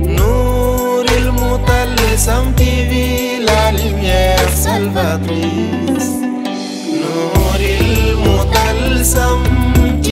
Nouril Moutalsam TV, la lumière salvatrice. Nouril Moutalsam TV.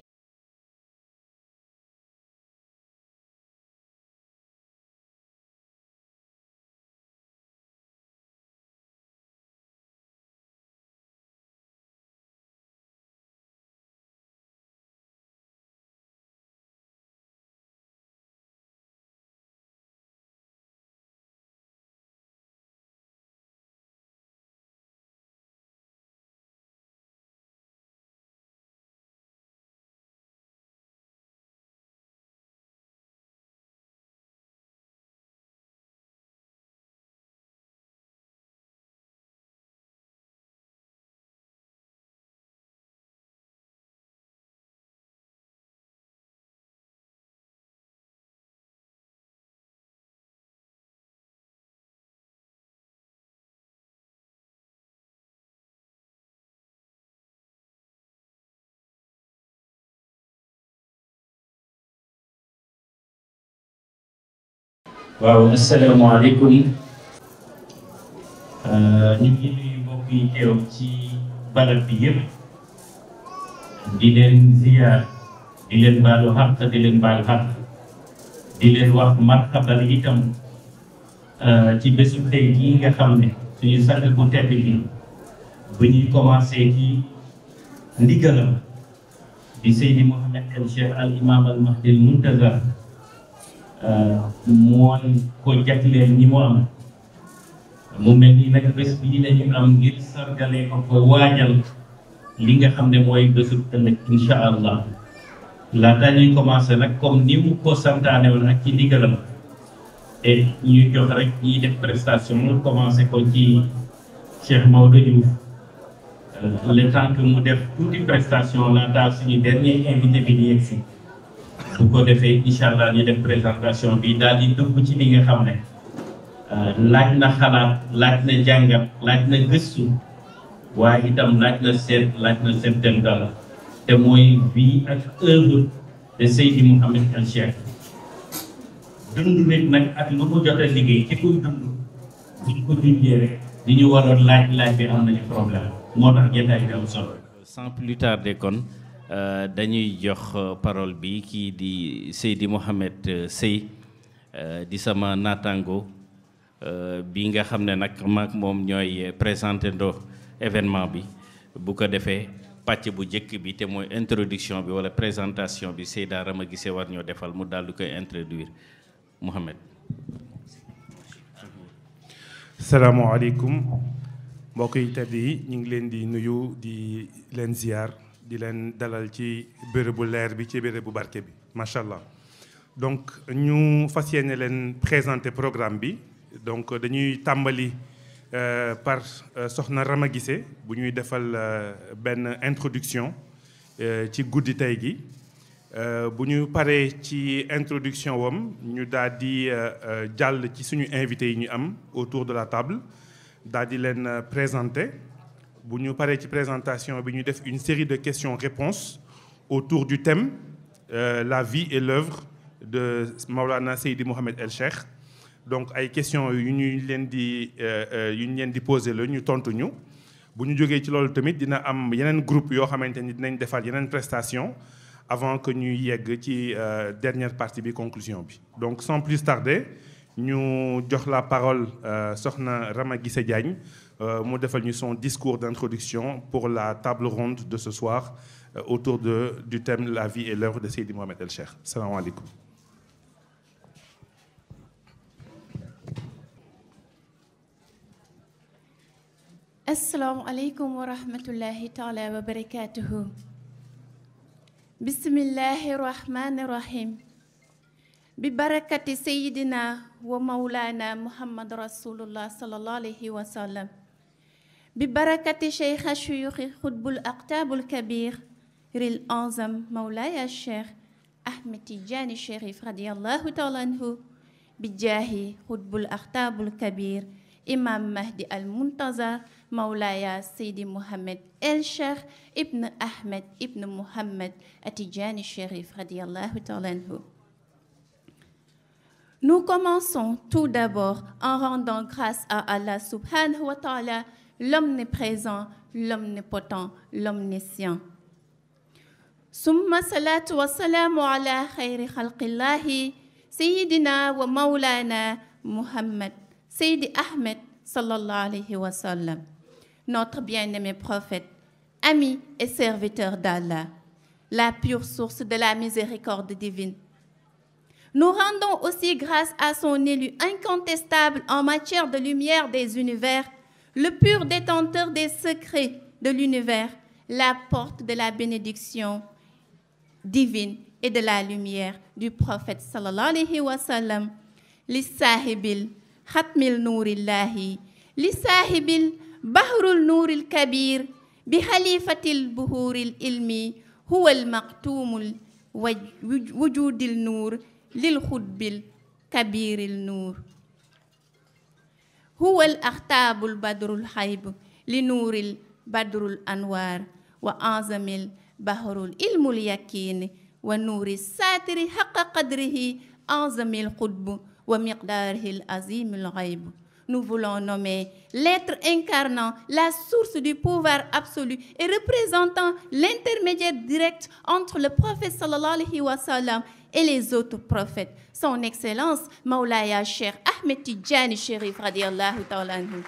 waaw asalaamaaleykum ñu ngi nuyu mbokk yi teew ci barab bi yëpp di leen ziyaar di leen baalu xaq di leen baal xaq di leen wax marhaban itam ci bésu tey jii nga xam ne suñu sang bu tedd bi bu ñuy commencé ci ndigalam di Seydi Mouhamed El Cheikh al imam al mahdi al muntazar mooy ko jagleel ñi mu am mu mel ni nag bés bii lañu am ngir sargalee ko ko waajal li nga xam ne mooy bésu ëllëg incha allah laata ñuy commencé nag comme ni mu ko santaane woon ak ci ndigalam et ñuy jox rek ñiy def prestation mu commencé ko ci Cheikh Maodo Diouf le temps que mu def tuuti prestation laata suñu dernier invité bi di yegsi bu ko defee incha allah ñu def présentation bi daal di dugg ci li nga xam ne laaj na xalaat laaj na jàngat laaj na gëstu waaye itam laaj na settantal te mooy vie ak œuvre de Seydi Mouhamed El Cheikh dund nit nag ak lu mu jot a liggéey ci kuy dund buñ ko dundee rek di ñu waroon laaj bi am nañu problème moo tax jotaay bi am solo. Sans plus tarder kon dañuy jox parole bi kii di Seydi Mouhamed Sey di sama naataango bi nga xam ne nag maak moom ñooy présenté ndo événement bi bu ko defee pàcc bu njëkk bi te mooy introduction bi wala présentation bi Seyda Rama Guissé war ñoo defal mu daal di koy introduire Mouhamed. salaamaaleykum mbokk yi tedd yi ñu ngi leen di nuyu di leen ziar. di leen dalal ci bérébu leer bi ci bérébu barke bi macha allah donc ñu fas yéene leen présenter programme bi donc dañuy tàmbali par soxna Rama Guissé bu ñuy defal benn introduction ci guddi tey gi bu ñu paree ci introduction wam ñu daal di jàll ci suñu invité yi ñu am autour de la table daal di leen présenter. bu ñu paree ci présentation bi ñu def une série de questions-réponses autour du thème la vie et l'œuvre de Maulana Seydi Mouhamed El Cheikh donc ay questions yu ñu leen di poser la ñu tontu ñu bu ñu jógee ci loolu tamit dina am yeneen groupe yoo xamante ni dinañ defal yeneen prestation avant que ñuy yegg ci dernière partie bi conclusion bi donc sans plus tarder ñu jox la parole soxna Rama Guissé Diagne mu defal ñu son discours d'introduction pour la table ronde de ce soir autour du thème la vie et l'œuvre de Seydi Mouhamed El Cheikh. Salaamaaleykum. Asalaamaaleykum wa rahmatullahi taala wa barakatuhu. Bismillahi rahmani rahim. Bi barakati Seydina wa Mawlana Muhammad Rasulullah sallallahu alayhi wa sallam. ببركة شيخ الشيوخ خطب الأقطاب الكبير الأعظم مولاي الشيخ أحمد تيجاني الشريف رضي الله تعالى عنه بجاه خطب الأقطاب الكبير إمام مهدي المنتظر مولاي سيدي محمد الشيخ ابن أحمد ابن محمد التيجاني الشريف رضي الله تعالى عنه. Nous commençons tout d'abord en rendant grâce à Allah subhanahu wa ta'ala, l'omniprésent, l'omnipotent, l'omniscient. Summa salatu wa salamu ala khayri khalqillahi, Sayyidina wa Maulana Muhammad, Sayyidi Ahmed sallallahu alayhi wa sallam, notre bien-aimé prophète, ami et serviteur d'Allah, la pure source de la miséricorde divine. Nous rendons aussi grâce à son élu incontestable en matière de lumière des univers, le pur détenteur des secrets de l'univers, la porte de la bénédiction divine et de la lumière du prophète sallallahu alayhi wa sallam, li sahibil khatmil nourillahi, li sahibil bahrul nouril kabir, bi khalifatil buhuril ilmi, huwa al maqtumul wujudil nour, lil khudbil kabiril nour. هو الأختاب البدر الحيب لنور البدر الأنوار وأعظم البحر العلم اليقين ونور الساتر حق قدره أعظم القطب ومقداره العظيم الغيب. Nous voulons nommer l'être incarnant, la source du pouvoir absolu et représentant l'intermédiaire direct entre le prophète sallallahu alayhi wa sallam et les autres prophètes, son excellence Maulaya Cheikh Ahmed Tidjani Chérif radiallahu ta'ala anhu.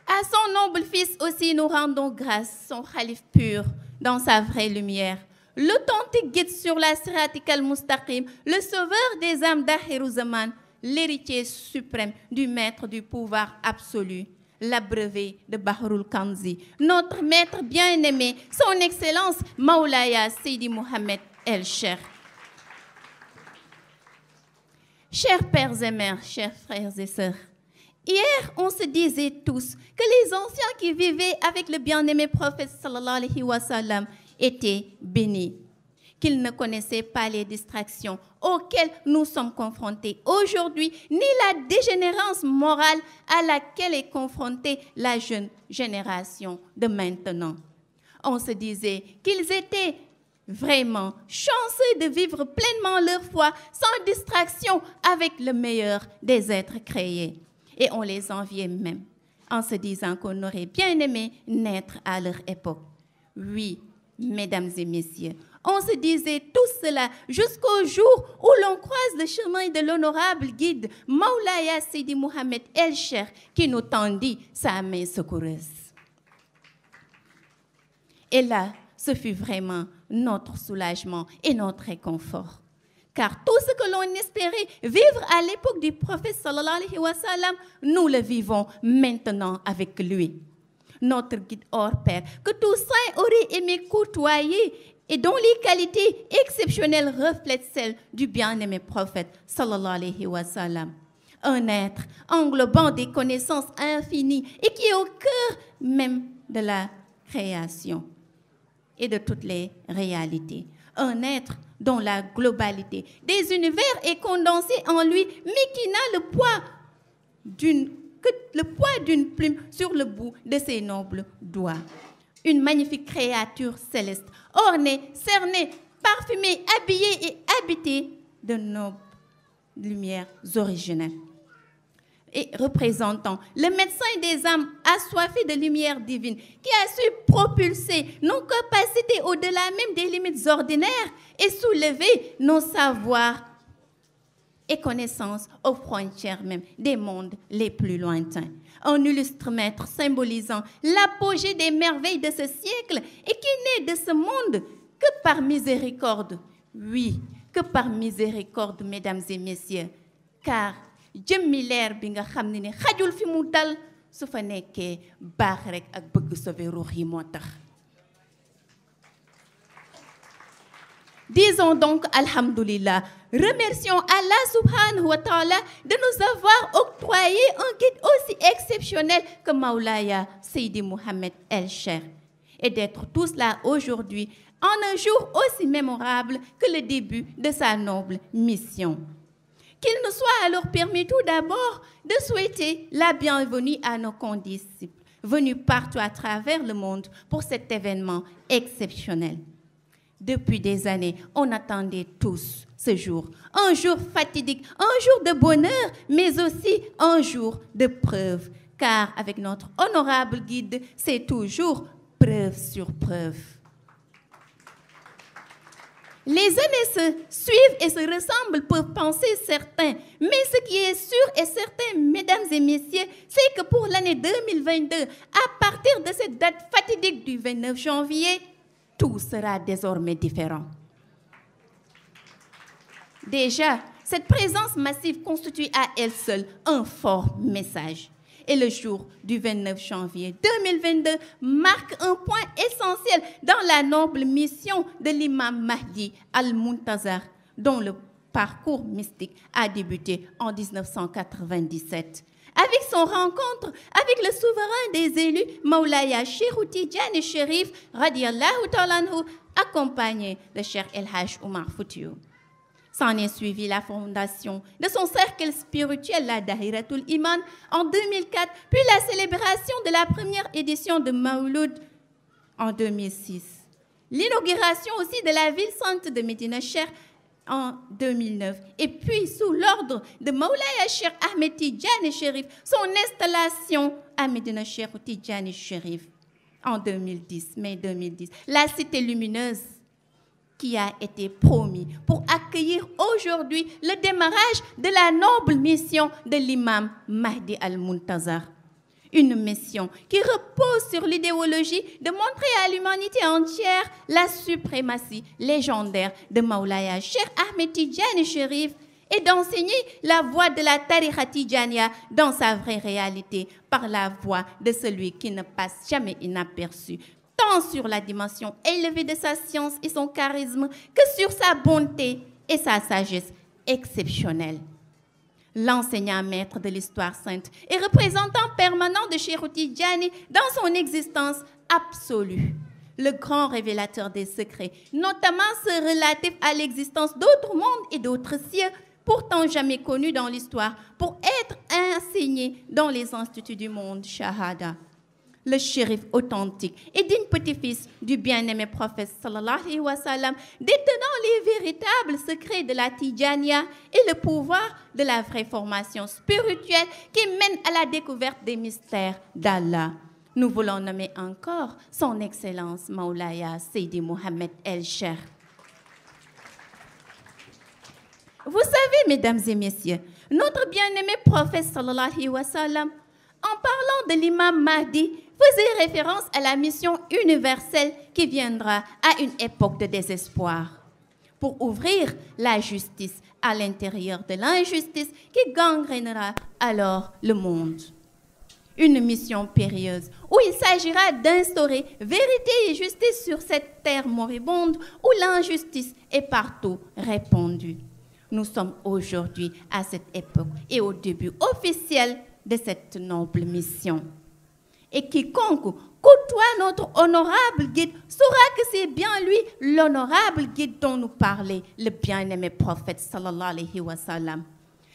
À son noble fils aussi nous rendons grâce, son khalife pur dans sa vraie lumière, l'authentique guide sur la Siratik al-Mustaqim, le sauveur des âmes d'Akhiru Zaman, l'héritier suprême du maître du pouvoir absolu, l'abreuvé de Bahrul Kanzi, notre maître bien-aimé, son excellence Maulaya Sidi Mohamed El-Cheikh. Chers pères et mères, chers frères et sœurs, hier on se disait tous que les anciens qui vivaient avec le bien-aimé prophète sallallahu alayhi wa sallam étaient bénis, qu'ils ne connaissaient pas les distractions auxquelles nous sommes confrontés aujourd'hui, ni la dégénérescence morale à laquelle est confrontée la jeune génération de maintenant. On se disait qu'ils étaient vraiment chanceux de vivre pleinement leur foi sans distraction avec le meilleur des êtres créés. Et on les enviait même en se disant qu'on aurait bien aimé naître à leur époque. Oui, mesdames et messieurs, on se disait tout cela jusqu'au jour où l'on croise le chemin de l'honorable guide Maulaya Sidi Mohamed El-Cheikh qui nous tendit sa main secoureuse. Et là, ce fut vraiment notre soulagement et notre réconfort. Car tout ce que l'on espérait vivre à l'époque du prophète sallallahu alayhi wa sallam, nous le vivons maintenant avec lui. Notre guide hors pair, que tout saint aurait aimé côtoyer et dont les qualités exceptionnelles reflètent celles du bien-aimé prophète sallallahu alayhi wa sallam. Un être englobant des connaissances infinies et qui est au cœur même de la création et de toutes les réalités. Un être dont la globalité des univers est condensée en lui, mais qui n'a le poids d'une plume sur le bout de ses nobles doigts. Une magnifique créature céleste, ornée, cernée, parfumée, habillée et habitée de nobles lumières originelles. Et représentant le médecin des âmes assoiffé de lumière divine, qui a su propulser nos capacités au-delà même des limites ordinaires et soulever nos savoirs et connaissances aux frontières même des mondes les plus lointains. Un illustre maître symbolisant l'apogée des merveilles de ce siècle et qui n'est de ce monde que par miséricorde. Oui, que par miséricorde, mesdames et messieurs, car jëmmi leer bi nga xam ne xajul fi mu dal su fa nekkee baax rek ak bëgg sauver ruux yi moo tax. Disons donc alhamdulillah, remercions Allah subhanahu wa ta'ala de nous avoir octroyé un guide aussi exceptionnel que Maulaya Sidi Mohamed El-Cheikh et d'être tous là aujourd'hui en un jour aussi mémorable que le début de sa noble mission. Qu'il nous soit alors permis tout d'abord de souhaiter la bienvenue à nos condisciples venus partout à travers le monde pour cet événement exceptionnel. Depuis des années, on attendait tous ce jour. Un jour fatidique, un jour de bonheur, mais aussi un jour de preuve. Car avec notre honorable guide, c'est toujours preuve sur preuve. Les années se suivent et se ressemblent, peuvent penser certains. Mais ce qui est sûr et certain, mesdames et messieurs, c'est que pour l'année 2022, à partir de cette date fatidique du 29 janvier, tout sera désormais différent. Déjà, cette présence massive constitue à elle seule un fort message. Et le jour du 29 janvier 2022 marque un point essentiel dans la noble mission de l'imam Mahdi al-Muntazar, dont le parcours mystique a débuté en 1997. Avec son rencontre avec le souverain des élus, Maulaya Cheikh Tidjani Chérif, radiyallahu ta'ala anhu, accompagné de Cheikh El Hadj Omar Foutiyou. S'en est suivi la fondation de son cercle spirituel, la Dahiratul Iman, en 2004, puis la célébration de la première édition de Mawlud en 2006. L'inauguration aussi de la ville sainte de Médina Cheikh en 2009. Et puis, sous l'ordre de Maulaya Cheikh Ahmed Tidjani Chérif, son installation à Médina Cheikh Tidjani Chérif en 2010, mai 2010. La cité lumineuse qui a été promis pour accueillir aujourd'hui le démarrage de la noble mission de l'imam Mahdi al-Muntazar. Une mission qui repose sur l'idéologie de montrer à l'humanité entière la suprématie légendaire de Maulaya Cheikh Ahmed Tidjani Chérif et d'enseigner la voie de la tariqa Tidjaniya dans sa vraie réalité par la voix de celui qui ne passe jamais inaperçu, tant sur la dimension élevée de sa science et son charisme que sur sa bonté et sa sagesse exceptionnelle. L'enseignant maître de l'histoire sainte et représentant permanent de Cheikh Tidjani dans son existence absolue. Le grand révélateur des secrets, notamment ceux relatifs à l'existence d'autres mondes et d'autres cieux, pourtant jamais connus dans l'histoire, pour être enseignés dans les instituts du monde Shahada. Le shérif authentique et digne petit-fils du bien-aimé prophète sallallahu alayhi wa sallam, détenant les véritables secrets de la Tidjaniya et le pouvoir de la vraie formation spirituelle qui mène à la découverte des mystères d'Allah. Nous voulons nommer encore son Excellence Maulaya Seydi Mohamed El-Cheikh. Vous savez, mesdames et messieurs, notre bien-aimé prophète sallallahu alayhi wa sallam, en parlant de l'imam Mahdi, faisait référence à la mission universelle qui viendra à une époque de désespoir pour ouvrir la justice à l'intérieur de l'injustice qui gangrénera alors le monde. Une mission périlleuse où il s'agira d'instaurer vérité et justice sur cette terre moribonde où l'injustice est partout répandue. Nous sommes aujourd'hui à cette époque et au début officiel de cette noble mission. Et quiconque côtoie notre honorable guide saura que c'est bien lui, l'honorable guide dont nous parlait le bien-aimé prophète sallallahu alayhi wa sallam.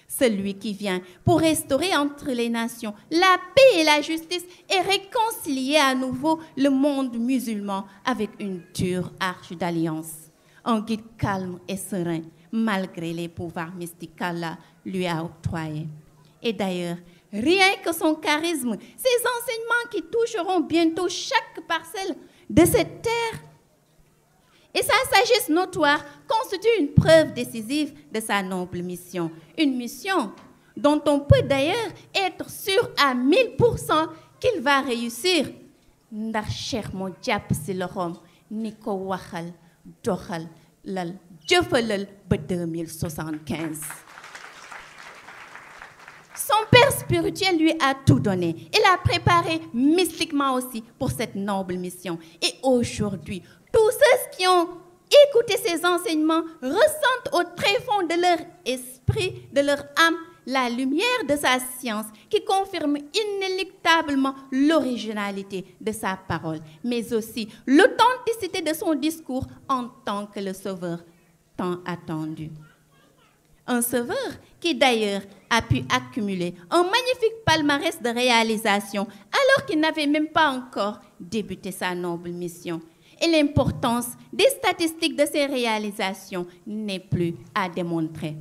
Celui qui vient pour restaurer entre les nations la paix et la justice et réconcilier à nouveau le monde musulman avec une dure arche d'alliance. Un guide calme et serein, malgré les pouvoirs mystiques qu'Allah lui a octroyés. Et d'ailleurs, rien que son charisme, ses enseignements qui toucheront bientôt chaque parcelle de cette terre et sa sagesse notoire constituent une preuve décisive de sa noble mission. Une mission dont on peut d'ailleurs être sûr à 1000% qu'il va réussir. Ndax Cheikh moo jàpp ci loxoom ni ko waxal doxal lal jëfalal ba 2075. Son père spirituel lui a tout donné. Il a préparé mystiquement aussi pour cette noble mission. Et aujourd'hui, tous ceux qui ont écouté ses enseignements ressentent au tréfonds de leur esprit, de leur âme, la lumière de sa science qui confirme inéluctablement l'originalité de sa parole, mais aussi l'authenticité de son discours en tant que le sauveur tant attendu. Un sauveur qui d'ailleurs a pu accumuler un magnifique palmarès de réalisation alors qu'il n'avait même pas encore débuté sa noble mission. et l'importance des statistiques de ces réalisations n'est plus à démontrer.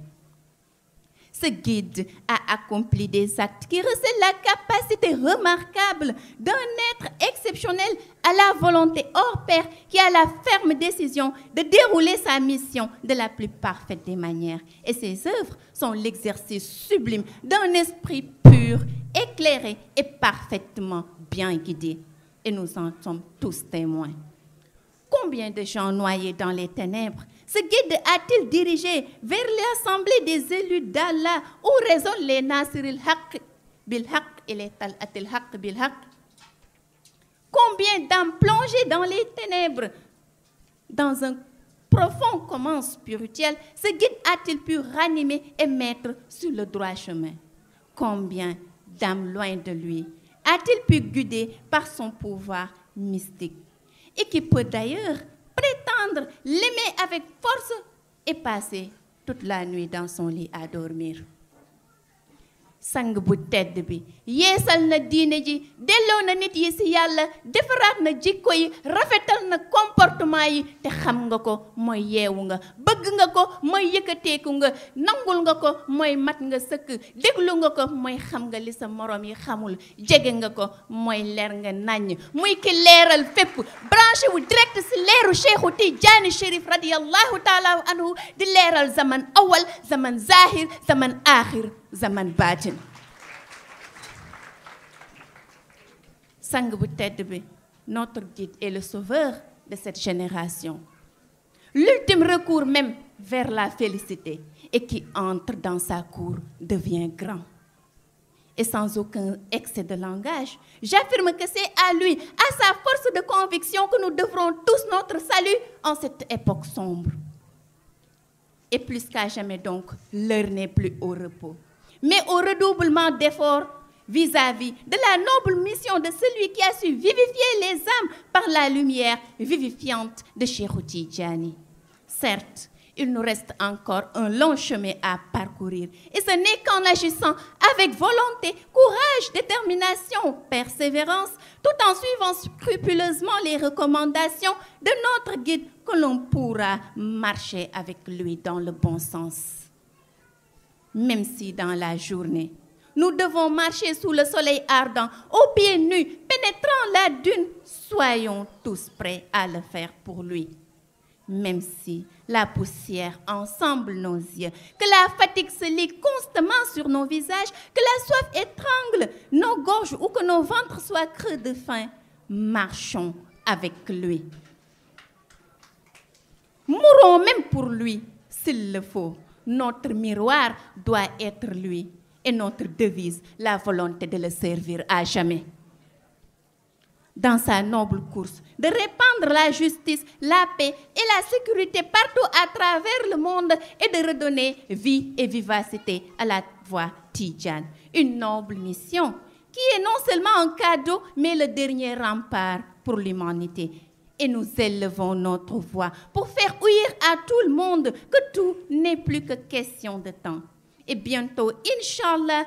Ce guide a accompli des actes qui recèlent la capacité remarquable d'un être exceptionnel à la volonté hors pair qui a la ferme décision de dérouler sa mission de la plus parfaite des manières. Et ses œuvres sont l'exercice sublime d'un esprit pur, éclairé et parfaitement bien guidé. Et nous en sommes tous témoins. Combien de gens noyés dans les ténèbres ce guide a-t-il dirigé vers l'assemblée des élus d'Allah où résonnent les Nasiril Haq bil Haq et les Talatil Haq bil Haq? Combien d'âmes plongées dans les ténèbres, dans un profond coma spirituel, ce guide a-t-il pu ranimer et mettre sur le droit chemin? Combien d'âmes loin de lui a-t-il pu guider par son pouvoir mystique? Et qui peut d'ailleurs prétendre l'aimer avec force et passer toute la nuit dans son lit à dormir. Sang bu tedd bi yeesal na diine ji delloo na nit yi ci yàlla defaraat na jikko yi rafetal na comportement yi te xam nga ko mooy yeewu nga bëgg nga ko mooy yëkkateeku nga nangul nga ko mooy mat nga sëkk déglu nga ko mooy xam nga li sa morom yi xamul jege nga ko mooy leer nga naññ muy ki leeral fépp branché wu direct ci leeru Cheikhu Tijaani Chérif radiyallahu taala anhu di leeral zaman awal zaman zahir zaman aaxir zaman baatin sang bu tedd bi notre guide est le sauveur de cette génération, l'ultime recours même vers la félicité et qui entre dans sa cour devient grand. Et sans aucun excès de langage, j'affirme que c'est à lui, à sa force de conviction que nous devrons tous notre salut en cette époque sombre. Et plus qu'à jamais donc, l'heure n'est plus au repos, mais au redoublement d'efforts vis-à-vis de la noble mission de celui qui a su vivifier les âmes par la lumière vivifiante de Cheikh Tidiane. Certes, il nous reste encore un long chemin à parcourir et ce n'est qu'en agissant avec volonté, courage, détermination, persévérance, tout en suivant scrupuleusement les recommandations de notre guide que l'on pourra marcher avec lui dans le bon sens. Même si dans la journée, nous devons marcher sous le soleil ardent, aux pieds nus, pénétrant la dune, soyons tous prêts à le faire pour lui. Même si la poussière ensemble nos yeux, que la fatigue se lie constamment sur nos visages, que la soif étrangle nos gorges ou que nos ventres soient creux de faim, marchons avec lui. Mourons même pour lui, s'il le faut. Notre miroir doit être lui et notre devise, la volonté de le servir à jamais. Dans sa noble course, de répandre la justice, la paix et la sécurité partout à travers le monde et de redonner vie et vivacité à la voix Tidjane. Une noble mission qui est non seulement un cadeau, mais le dernier rempart pour l'humanité. Et nous élevons notre voix pour faire ouïr à tout le monde que tout n'est plus que question de temps. Et bientôt, Inch'Allah,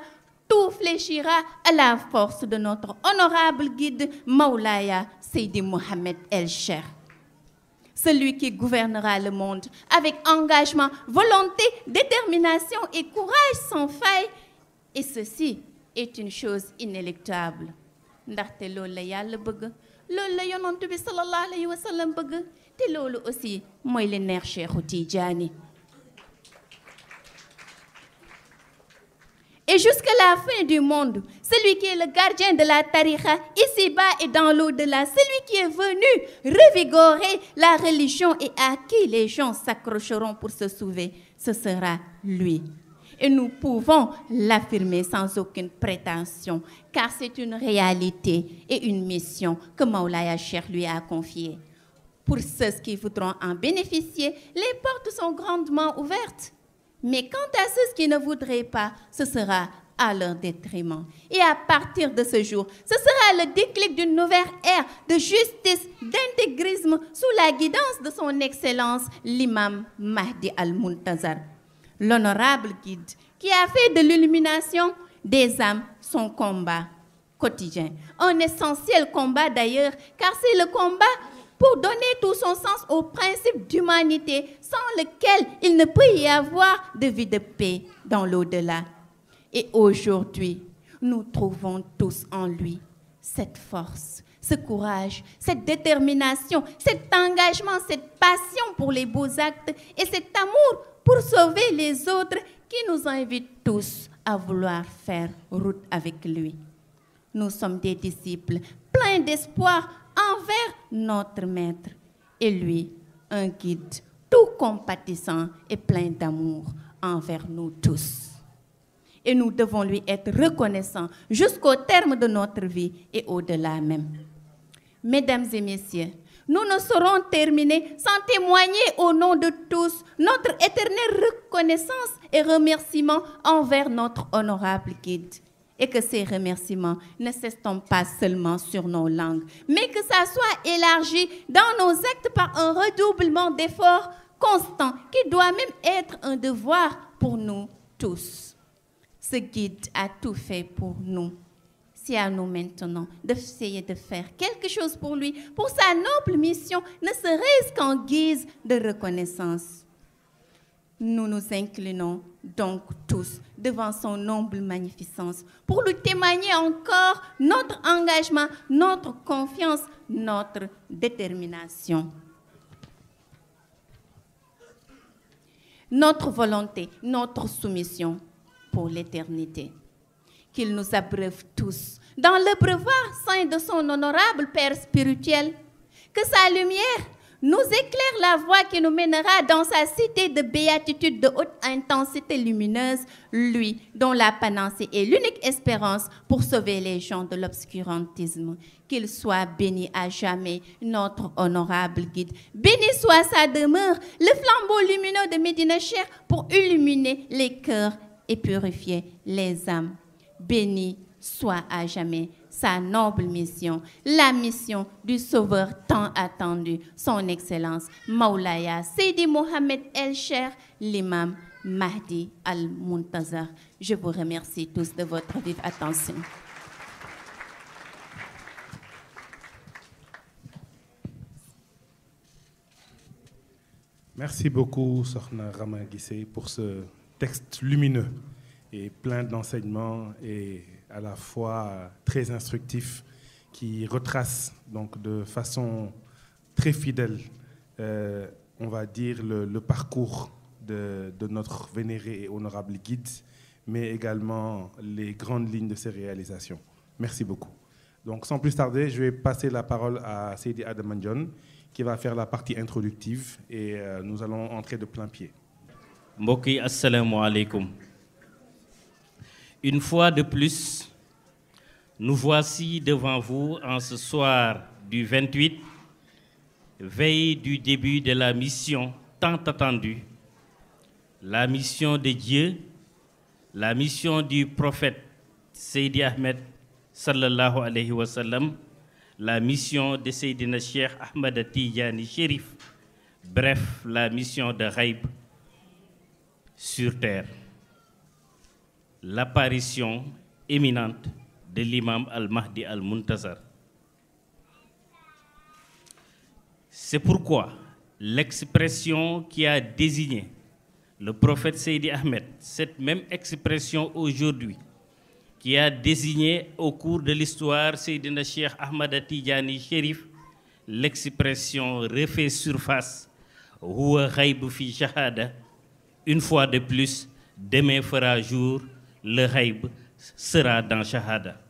tout fléchira à la force de notre honorable guide Maulaya Seydi Mohamed El-Cheikh. Celui qui gouvernera le monde avec engagement, volonté, détermination et courage sans faille. Et ceci est une chose inéluctable. Ndaxte loolu la Yàlla bëgg, loolu la Yonent bi sallallahu alayhi wa sallam bëgg, te loolu aussi mooy li neex Cheikhu Tidiane. Et jusqu'à la fin du monde, celui qui est le gardien de la tariqa, ici-bas et dans l'au-delà, celui qui est venu revigorer la religion et à qui les gens s'accrocheront pour se sauver, ce sera lui. Et nous pouvons l'affirmer sans aucune prétention, car c'est une réalité et une mission que Maulaya Cheikh lui a confiée. Pour ceux qui voudront en bénéficier, les portes sont grandement ouvertes. Mais quant à ceux qui ne voudraient pas, ce sera à leur détriment. Et à partir de ce jour, ce sera le déclic d'une nouvelle ère de justice, d'intégrisme sous la guidance de son Excellence, l'imam Mahdi Al-Muntazar. L'honorable guide qui a fait de l'illumination des âmes son combat quotidien. Un essentiel combat d'ailleurs, car c'est le combat pour donner tout son sens au principe d'humanité sans lequel il ne peut y avoir de vie de paix dans l'au-delà. Et aujourd'hui, nous trouvons tous en lui cette force, ce courage, cette détermination, cet engagement, cette passion pour les beaux actes et cet amour pour sauver les autres qui nous invitent tous à vouloir faire route avec lui. Nous sommes des disciples pleins d'espoir envers notre Maître et lui, un guide tout compatissant et plein d'amour envers nous tous. Et nous devons lui être reconnaissants jusqu'au terme de notre vie et au-delà même. Mesdames et messieurs, nous ne saurons terminer sans témoigner au nom de tous notre éternelle reconnaissance et remerciement envers notre honorable guide. Et que ces remerciements ne s'estompent pas seulement sur nos langues, mais que ça soit élargi dans nos actes par un redoublement d'efforts constants qui doit même être un devoir pour nous tous. Ce guide a tout fait pour nous. C'est à nous maintenant d'essayer de faire quelque chose pour lui, pour sa noble mission, ne serait-ce qu'en guise de reconnaissance. Nous nous inclinons donc tous devant son noble magnificence pour lui témoigner encore notre engagement, notre confiance, notre détermination. Notre volonté, notre soumission pour l'éternité. Qu'il nous abreuve tous dans l'abreuvoir saint de son honorable Père spirituel, que sa lumière nous éclaire la voie qui nous mènera dans sa cité de béatitude de haute intensité lumineuse, lui dont la panacée est l'unique espérance pour sauver les gens de l'obscurantisme. Qu'il soit béni à jamais, notre honorable guide. Béni soit sa demeure, le flambeau lumineux de Médina Cheikh pour illuminer les cœurs et purifier les âmes. Béni soit à jamais sa noble mission, la mission du Sauveur tant attendu, son Excellence Maulaya Seydi Mohamed El Cheikh, l'imam Mahdi Al-Muntazar. Je vous remercie tous de votre vive attention. Merci beaucoup, Sokhna Rama Guissé, pour ce texte lumineux et plein d'enseignements et à la fois très instructif qui retrace donc de façon très fidèle, on va dire, le parcours de notre vénéré et honorable guide, mais également les grandes lignes de ses réalisations. Merci beaucoup. Donc sans plus tarder, je vais passer la parole à Seydi Adama Ndione qui va faire la partie introductive et nous allons entrer de plein pied. Mbokk yi, assalamu alaikum. Une fois de plus, nous voici devant vous en ce soir du 28, veille du début de la mission tant attendue, la mission de Dieu, la mission du prophète Seydi Ahmed sallallahu alayhi wa sallam, la mission de Seydina Cheikh Ahmed Tidjani Chérif, bref, la mission de Ghaib sur terre. L'apparition imminente de l'imam Al-Mahdi Al-Muntazar. C'est pourquoi l'expression qui a désigné le prophète Seydi Ahmed, cette même expression aujourd'hui, qui a désigné au cours de l'histoire Seydina Cheikh Ahmed Tidjani Chérif, l'expression refait surface, Huwa Ghaib fi Shahada. Une fois de plus, demain fera jour, le Ghaib sera dans Shahada.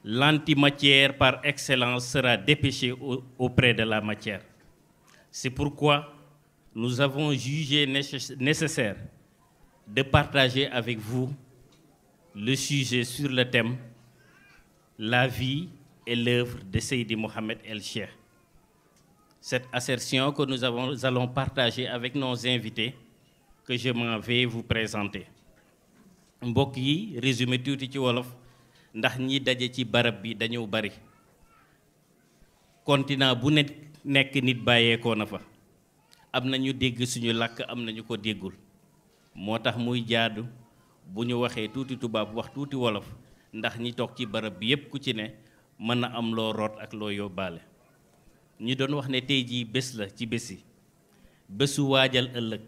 L'antimatière par excellence sera dépêchée auprès de la matière. C'est pourquoi nous avons jugé nécessaire de partager avec vous le sujet sur le thème « La vie et l'œuvre de Seydi Mohamed El Cheikh ». Cette assertion que nous allons partager avec nos invités, que je m'en vais vous présenter. Mbokk yi, résumé tuuti ci wolof ndax ñi daje ci barab bi dañoo bari. Continent bu nekk nit bàyyeekoo na fa. Am na ñu dégg suñu làkk, am na ñu ko déggul. Moo tax muy jaadu bu ñu waxee tuuti tubaab wax tuuti wolof ndax ñi toog ci barab bi yépp ku ci ne mën na am loo root ak loo yóbbaale. ñu doon wax ne tey jii bés la ci bés yi bésu waajal ëllëg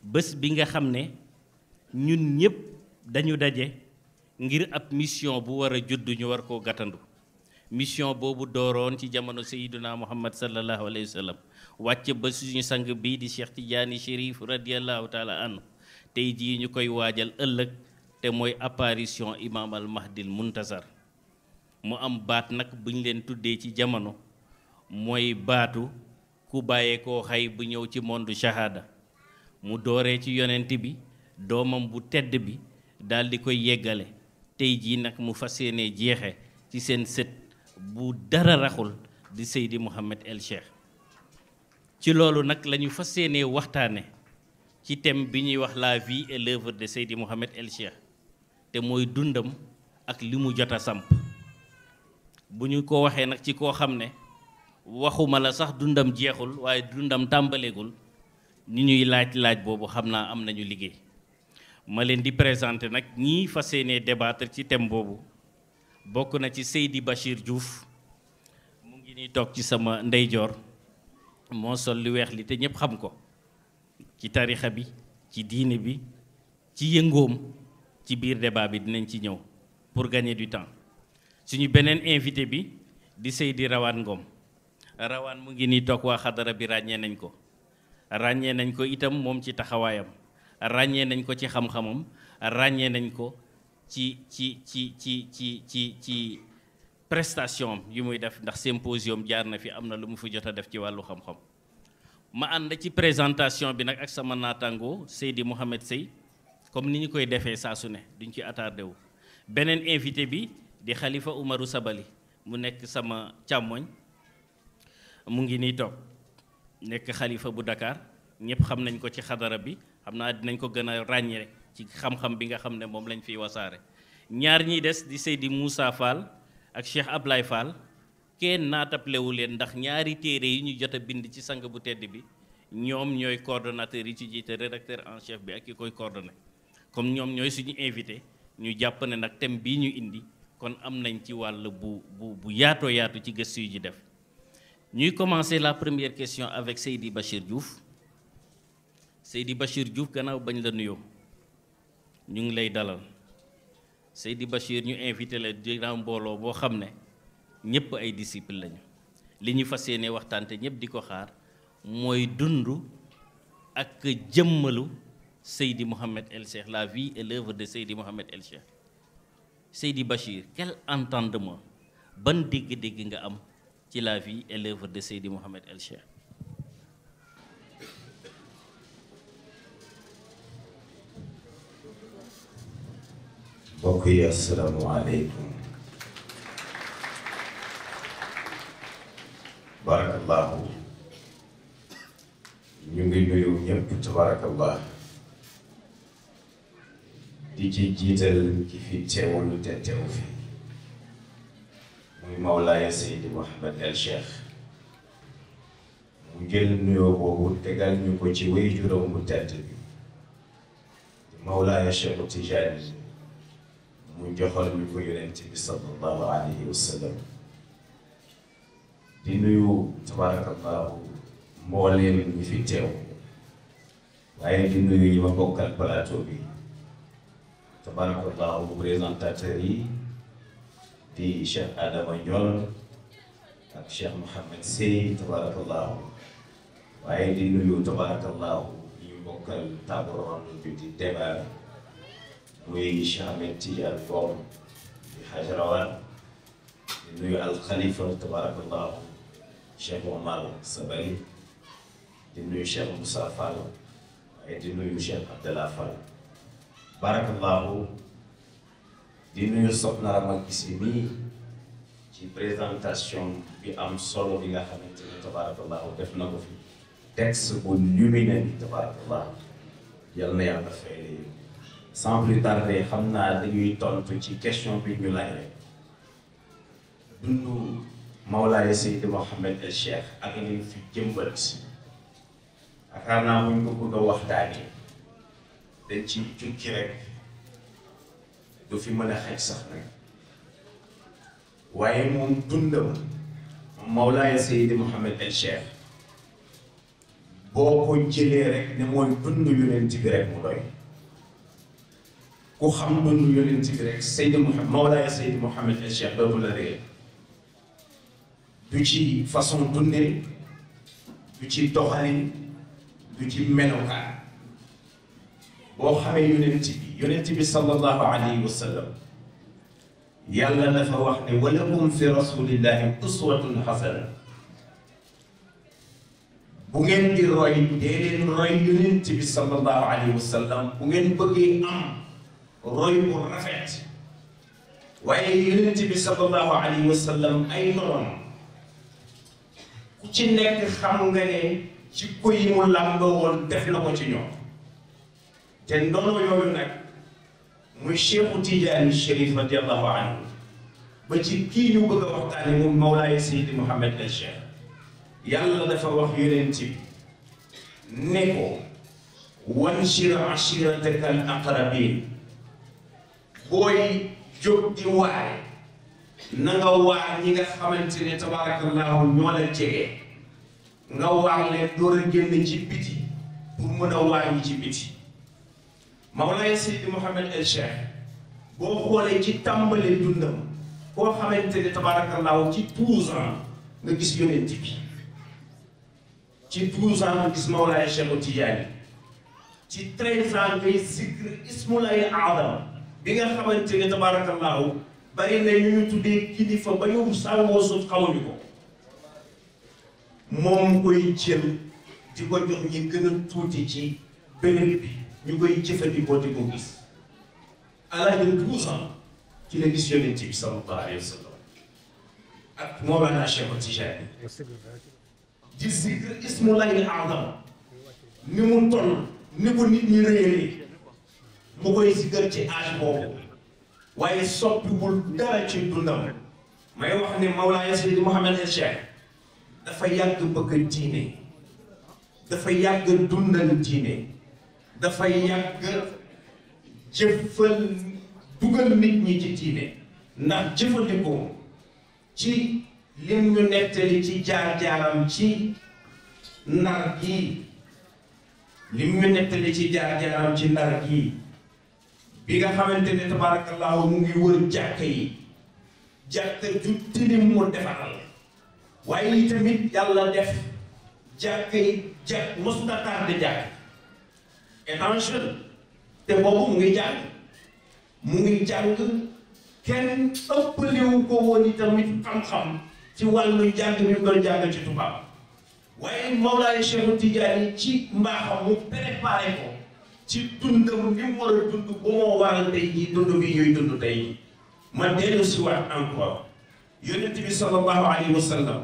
bés bi nga xam ne ñun ñëpp dañu daje ngir ab mission bu war a judd ñu war koo gàttandu mission boobu dooroon ci jamono Seydina Muhammad sallallahu alayhi wa sallam wàcc ba suñu sang bii di Cheikh Tidiane Chérif radiallahu taala anhu tey jii ñu koy waajal ëllëg te mooy apparition imam al mahdil muntazar mu am baat nag bu ñu leen tuddee ci jamono mooy baatu ku bàyyeekoo xay bu ñëw ci monde shahada mu dooree ci yonent bi doomam bu tedd bi daal di koy yeggale tey jii nag mu fas yéene jeexe ci seen sët bu dara raxul di Seydi Mouhamed El Cheikh ci loolu nag la ñu fas yéene waxtaane ci thème bi ñuy wax la vie et l'œuvre de Seydi Mouhamed El Cheikh te mooy dundam ak li mu jot a samp bu ñu ko waxee nag ci koo xam ne waxuma la sax dundam jeexul waaye dundam tàmbaleegul ni ñuy laaj boobu xam naa am nañu liggéey ma leen di présenter nag ñii fas yéene débattre ci thème boobu bokk na ci Seydi Bachir Diouf mu ngi nii toog ci sama ndeyjoor moo sol lu weex li te ñëpp xam ko ci tarixa bi ci diine bi ci yëngoom ci biir débat bi dinañ ci ñëw pour gagner du temps suñu beneen invité bi di Seydi Rawaan Ngom Rawaan mu ngi nii toog waa xadara bi ràññee nañ ko itam moom ci taxawaayam ràññee nañ ko ci xam-xamam ràññee nañ ko ci prestation yu muy def ndax symposium jaar na fi am na lu mu fi jot a def ci wàllu xam-xam ma ànd ci présentation bi nag ak sama naataango Seydi Mouhamed Sey comme ni ñu koy defee saa su ne duñ ci attardé wu beneen invité bi di Khalifa Oumarou Sabali mu nekk sama càmmoñ mu ngi nii toog nekk xalifa bu Dakar ñëpp xam nañ ko ci xadara bi xam naa dinañ ko gën a ràññee ci xam-xam bi nga xam ne moom lañ fiy wasaare ñaar ñiy des di Seydi Moussa Fall ak Cheikh Ablaye Fall kenn naataplewu leen ndax ñaari téere yi ñu jot a bind ci sang bu tedd bi ñoom ñooy coordonnateur yi ci jiite rédacteur en chef bi ak ki koy coordonné comme ñoom ñooy suñu invité ñu jàpp ne nag thème bii ñu indi kon am nañ ci wàll bu yaatoo yaatu ci gëstu yu ji def ñuy commencer la première question avec Seydi Bachir Diouf Seydi Bachir Diouf gannaaw bañ la nuyoo ñu ngi lay dalal Seydi Bachir ñu invité la dinaa mbooloo boo xam ne ñëpp ay disciple lañu li ñu fas yéene waxtaan te ñëpp di ko xaar mooy dund ak jëmmalu Seydi Mouhamed El Cheikh la vie et l'œuvre de Seydi Mouhamed El Cheikh Seydi Bachir quel entendement ban dégg-dégg nga am ci la vie et l'œuvre de Seydi Mouhamed El Cheikh. mbokk yi asalaamaaleykum barakallahu ñu ngi nuyu ñëpp tabarakallah di ci jiital ki fi teewul te teew fi muy Mawlaaya Seydi Mouhamed El Cheikh mu jël nuyoo boobu tegal ñu ko ci wéy juróom bu tedd bi Mawlaaya Cheikh Tijaani mu joxal ñu ko yonent bi sallallahu alayhi wa sallam di nuyu tabarakallahu mbooleem ñi fi teew waaye di nuyu ñi ma bokkal plateau bi tabarakallahu présentateur yi di Cheikh Adama Ndiol ak Cheikh Mouhamed Sey tabarakallahu waaye di nuyu tabarakallahu ñu bokkal table ronde bi di débat muy Cheikh Ahmed Tidiane Ngom di Hadj Rawane di nuyu al Khalifa tabarakallahu Cheikh Omar Sabali di nuyu Cheikh Moussa Fall waaye di nuyu Cheikh Abdallah Fall barakallahu di nuyu soxna Rama Gisi mi ci présentation bi am solo bi nga xamante ne tabarakallahu def na ko fi texte bu lumineux bi tabarakallahu yal na yàlla fay sans plus tarder xam naa dañuy tontu ci question bi ñu lay rek dundu Mawlaaya Seydi Mouhamed El Cheikh ak li fi jëmbat yaakaar naa buñ ko bëgg a waxtaanee dañ ci jukki rek du fi mën a xaj sax nag waaye moom dundam Mawlaaya Seydi Mouhamed El Cheikh boo ko jëlee rek ne mooy dund yonent bi rek mu doy ku xam dund yonent bi rek Mawlaaya Seydi Mouhamed El Cheikh dootu la réer du ci façon dundee du ci doxalin du ci melokaan boo xamee yonent bi sallallahu alayhi wa sallam yàlla dafa wax ne walakum fi rasulillahi uswatun hasana bu ngeen di roy dee leen roy yonent bi sallallahu alayhi wa sallam bu ngeen bëggee am roy bu rafet waaye yonent bi sallallahu alayhi wa sallam ay noonu ku ci nekk xam nga ne ci ko yi mu làmboo woon def na ko ci ñoom te ndono yooyu nag muy Cheikhu Tijaani Chérif radiallahu anhu ba ci kii ñu bëgg a waxtaane moom Mawlaaya Seydi Mouhamed El Cheikh yàlla dafa wax yonent bi ne ko wanshir ashirataka al aqrabin booy jóg di waare na nga waar ñi nga xamante ne tabarakallahu ñoo la jege nga waar leen door a génn ci biti pour mën a waar ñi ci biti Mawlaaya Seydi Mouhamed El Cheikh boo xoolee ci tàmbale dundam koo xamante ne tabarakallahu ci 12 ans nga gis yonent bi ci 12 ans nga gis Mawlaaya Cheikh Tidiane ci 13 ans ngay zikr ismulaay aadam bi nga xamante ne tabarakallahu bari na ñu ñu tuddee kilifa ba ñu sàngoo suuf xamuñu ko moom koy jël di ko jox ñi gën a tuuti ci béréb bi ñu koy jëfandikoo di ko gis à l'âge de 12 ans ci la gis yonent bi sallallahu alayhi wa sallam ak Mawlana Cheikh Tidiane di zikr ismullahi al-azam ni mu toll ni ko nit ñi réeree mu koy zikr ci âge boobu waaye soppiwul dara ci dundam may wax ne Mawlaaya Seydi Mouhamed El Cheikh dafa yàgg bëgg diine dafa yàgg dundal diine dafa yàgg jëfal dugal nit ñi ci diine ndax jëfandikoo ci lim ñu nettali ci jaar-jaaram ci Ndar gii lim ñu nettali ci jaar-jaaram ci Ndar gii bi nga xamante ne tabarakallahu mu ngi wër jàkka yi jàkka ju tilim mu defaral waaye yi tamit yàlla def jàkka yi mosut a tardé jàkk étant jeune te boobu mu ngi jàng kenn ëppalewu ko woon i tamit xam-xam ci wàllu jàng mi doon jàng ci tubaab waaye Mawlaaya Cheikh Tidiane ci mbaaxam mu préparé ko ci dundam li mu war a dund ba moo waral tey jii dund bi ñuy dund tey ma dellu si waat encore yonent bi sallallahu alayhi wa sallam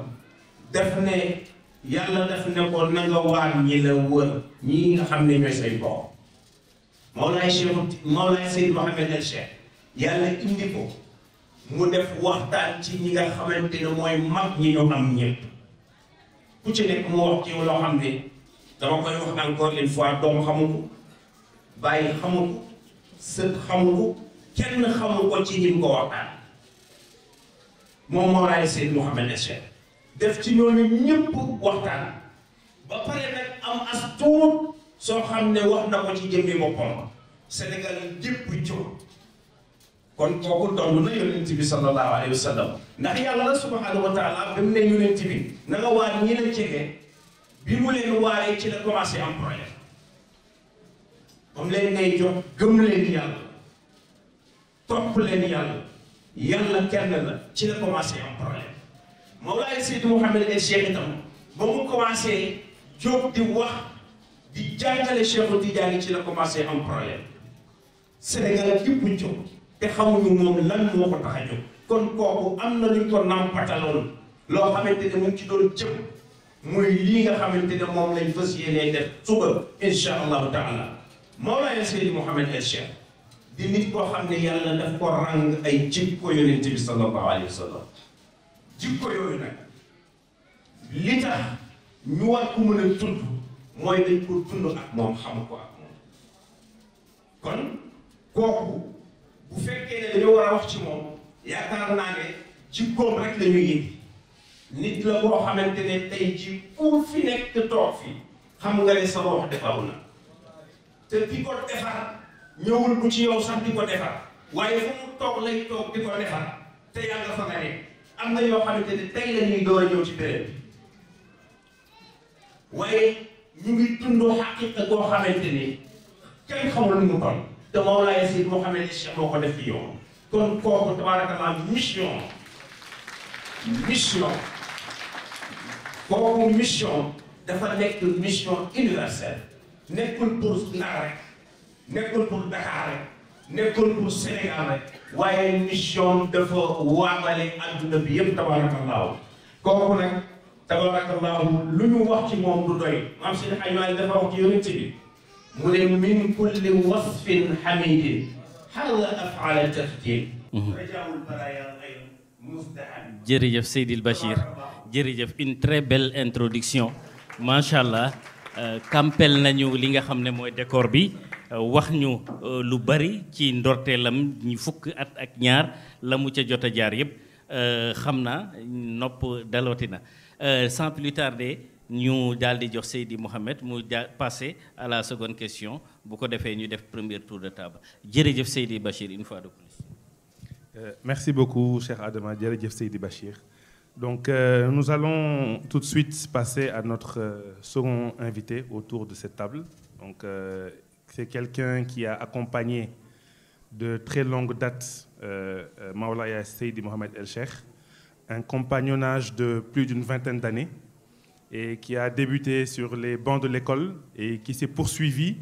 def ne yàlla def ne ko na nga waar ñi la wër ñi nga xam ne ñooy say bokk Mawlaaya Seydi Mouhamed El Cheikh yàlla indi ko mu def waxtaan ci ñi nga xamante ne mooy mag ñi ñu am ñëpp ku ci nekk mu wax ci loo xam ne dama koy wax encore une fois doom xamu ko bàyyi xamu ko sët xamu ko kenn xamu ko ci ñi mu ko waxtaan moom Mawlaaya Seydi Mouhamed El Cheikh def ci ñooñu ñëpp waxtaan ba pare nag am as tuut soo xam ne wax na ko ci jëmmi boppam Sénégal yëpp jóg kon kooku doon na yonent bi sallallahu alayhi wa sallam ndax yàlla la subhanahu wa taala ba mu ne yonent bi na nga waar ñi la jege bi mu leen waaree ci la commencé am problème moom leen nay jox gëm leen yàlla topp leen yàlla kenn la ci la commencé am problème Mawlaaya Seydi Mouhamed El Cheikh itam ba mu commencé jóg di wax di jàngale Cheikh Tidiane ci la commencé am problème Sénégal yëpp jóg te xamuñu moom lan moo ko tax a jóg kon kooku am na luñ ko nàmpataloon loo xamante ne mu ngi ci doon jëm muy lii nga xamante ne moom lañ fas yéenee def suba insha allahu taala Mawlaaya Seydi Mouhamed El Cheikh di nit koo xam ne yàlla daf ko ràng ay jikko yonent bi sallallahu alayhi wa sallam jikko yooyu nag li tax ñu war ko mën a tudd mooy dañ ko dund ak moom xam ko ak moom kon kooku bu fekkee ne dañoo war a wax ci moom yaakaar naa ne jikkoom rek la ñuy indi nit la boo xamante ne tey ci fu fi nekk toog fi xam nga ne sa wax defaru na te di ko defar ñëwul bu ci yow sax di ko defar waaye fu mu toog lay toog di ko defar te yàlla fa nga nekk am na yoo xamante ne tey la ñuy door a ñëw ci béréb bi waaye ñu ngi dundoo xaqiqa goo xamante ni kenn xamul nu mu kon te Mawlaaya Seydi Mouhamed Cheikh moo ko def ci yow kon kooku tabaarakallah mission kooku mission dafa nekk mission universelle nekkul pour Ndar rek nekkul pour Dakar rek nekkul pour Sénégal rek waaye mission dafa waamale adduna bi yëpp tabaarakallah kooku nag tabaarakallah lu ñu wax ci moom du doy maam si aywaay dafa wax ci yonent bi mu ne min kulli wasfin hamidin xalla afala tafdil rajaul baraya ay mustahab. jërëjëf Seydil Bachir jërëjëf une très belle introduction macha allah kampel nañu li nga xam ne mooy décor bi wax ñu lu bari ci ndorteelam ñu fukk at ak ñaar la mu ca jot a jaar yëpp xam naa nopp dalooti na sans plus tarder ñu daal di jox Seydi Mouhamed mu passer à la seconde question bu ko defee ñu def premier tour de table jërëjëf Seydi Bachir une fois de plus. Merci beaucoup cher Adama jërëjëf Seydi Bachir. Donc nous allons tout de suite passer à notre second invité autour de cette table. Donc c'est quelqu'un qui a accompagné de très longue date Mawlaaya Seydi Mouhamed El Cheikh, un compagnonnage de plus d'une vingtaine d'années et qui a débuté sur les bancs de l'école et qui s'est poursuivi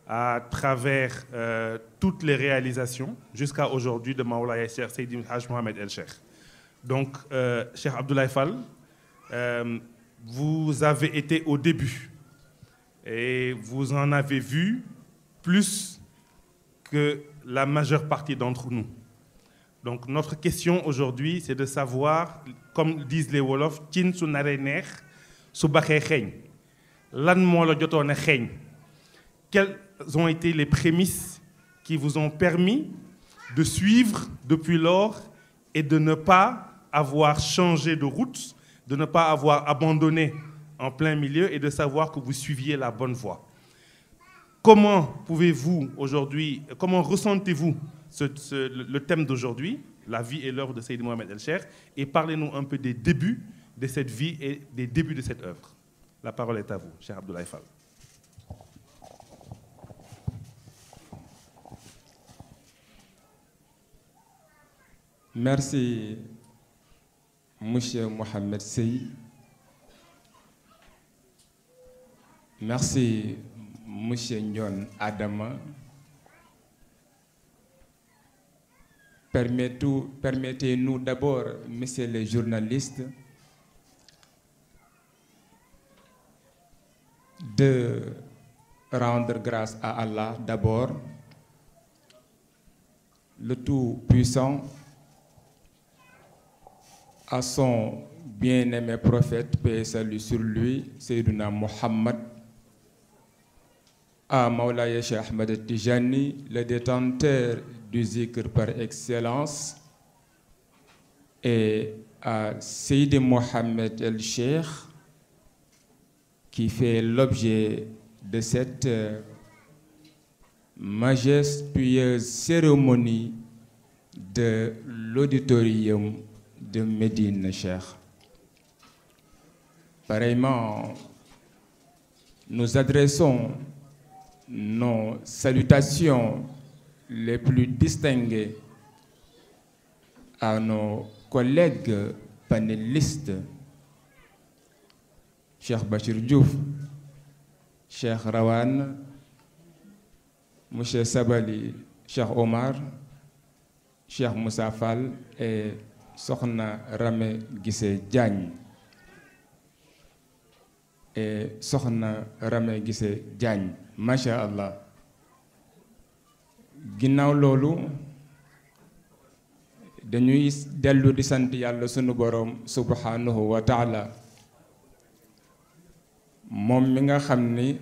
à travers toutes les réalisations jusqu'à aujourd'hui de Mawlaaya Cheikh Seydi Hadj Mouhamed El Cheikh. Donc, Cheikh Abdoulaye Fall, vous avez été au début et vous en avez vu plus que la majeure partie d'entre nous. Donc, notre question aujourd'hui, c'est de savoir, comme disent les Wolof, cin su naree neex su baxee xeeñ lan moo la jotoon a xeeñ. Quelles ont été les prémices qui vous ont permis de suivre depuis lors et de ne pas avoir changé de route, de ne pas avoir abandonné en plein milieu et de savoir que vous suiviez la bonne voie. Comment pouvez-vous aujourd'hui, comment ressentez-vous le thème d'aujourd'hui, la vie et l'œuvre de Seydi Mouhamed El Cheikh, et parlez-nous un peu des débuts de cette vie et des débuts de cette œuvre. La parole est à vous, cher Abdoulaye Fall. Merci, Monsieur Mohamed Sey. Merci, Monsieur Nyon Adama. Permettez-nous d'abord, messieurs les journalistes, de rendre grâce à Allah d'abord, le Tout-Puissant, à son bien-aimé prophète, paix et salut sur lui, Seydina Mohammed, à Mawlaaya Cheikh Ahmed Tijani, le détenteur du zikr par excellence, et à Seydi Mouhamed El Cheikh, qui fait l'objet de cette majestueuse cérémonie de l'auditorium de Médine Cheikh. Pareillement, nous adressons nos salutations les plus distinguées à nos collègues panélistes, Cheikh Bachir Diouf, Cheikh Rawan, Monsieur Sabali, Cheikh Omar, Cheikh Moussa Fall et Sokhna Ramé Guissé Diagne. Et Sokhna Ramé Guissé Diagne, Masha Allah. Ginnaaw loolu dañuy dellu di sant yàlla sunu boroom subhanahu wa taala moom mi nga xam ni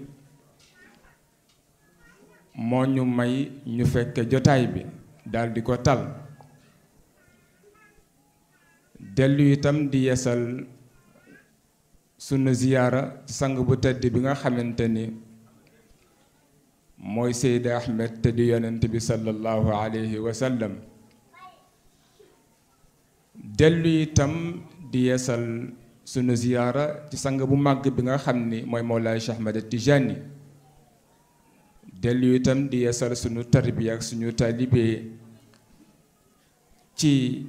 moo ñu may ñu fekk jotaay bi daal di ko tal dellu itam di yeesal sunu ziyaara sang bu tedd bi nga xamante ni mooy Seydi Ahmed te di yonent bi sallallahu alayhi wa sallam. dellu itam di yeesal sunu ziyaara ci sang bu màgg bi nga xam ni mooy Mawlaay Cheikh Ahmed Tijani. dellu itam di yeesal sunu tarbiya ak suñu taalibe ci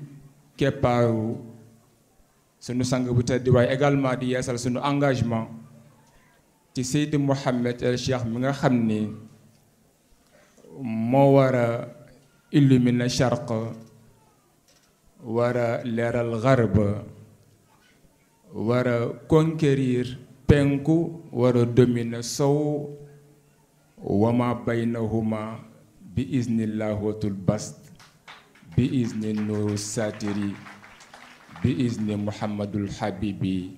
keppaaru sunu sang bu tedd waaye également di yeesal sunu engagement ci Seydi Mouhamed El Cheikh mi nga xam ni moo war a illuminer charq war a leeral garb war a conquérir penku war a dominer sow wama baynahuma bi iznillah watul bast bi izni nuru satiri bi izni muhammadul habibi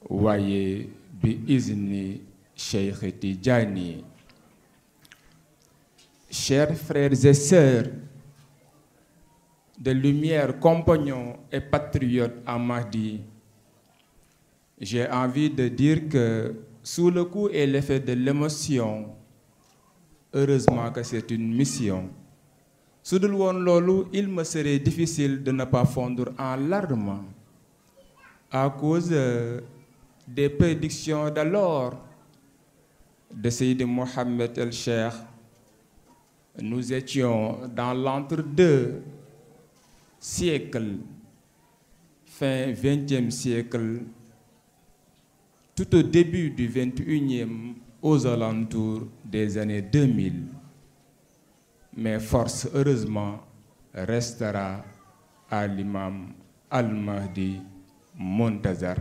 waaye bi izni Cheikh Tidjani. Chers frères et sœurs de lumière, compagnons et patriotes en Mahdi, j'ai envie de dire que sous le coup et l'effet de l'émotion, heureusement que c'est une mission. Su dul woon loolu, il me serait difficile de ne pas fondre en larmes à cause des prédictions d'alors de Seydi Mouhamed El Cheikh. Nous étions dans l'entre-deux siècle, fin 20e siècle, tout au début du 21e, aux alentours des années 2000. Mais force, heureusement, restera à l'imam Al-Mahdi Montazar.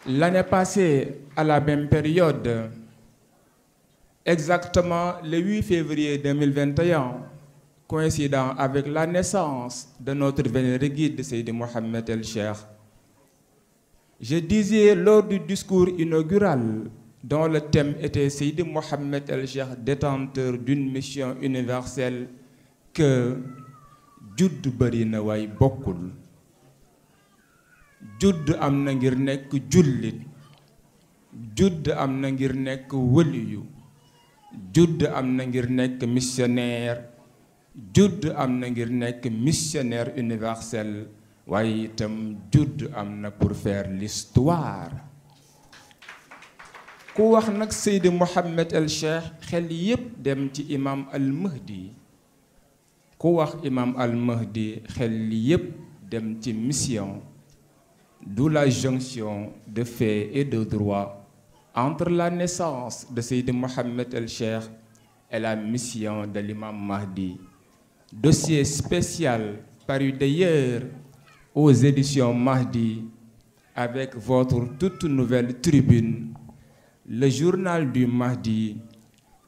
L'année passée, à la même période, exactement le 8 février 2021, coïncidant avec la naissance de notre vénéré guide Seydi Mouhamed El Cheikh, je disais lors du discours inaugural dont le thème était Seydi Mouhamed El Cheikh, détenteur d'une mission universelle, que judd bari na waay bokkul. Judd am na ngir nekk jullit, judd am na ngir nekk wëliyu, judd am na ngir nekk missionnaire, judd am na ngir nekk missionnaire universel, waaye itam judd am na pour faire l'histoire. ku wax nag Seydi Mouhamed El Cheikh xel yépp dem ci imam Al-Mahdi. ku wax imam Al-Mahdi xel yépp dem ci mission. D'où la jonction de fait et de droit entre la naissance de Seydi Mouhamed El Cheikh et la mission de l'imam Mahdi. Dossier spécial paru d'ailleurs aux éditions Mahdi avec votre toute nouvelle tribune, le journal du Mahdi,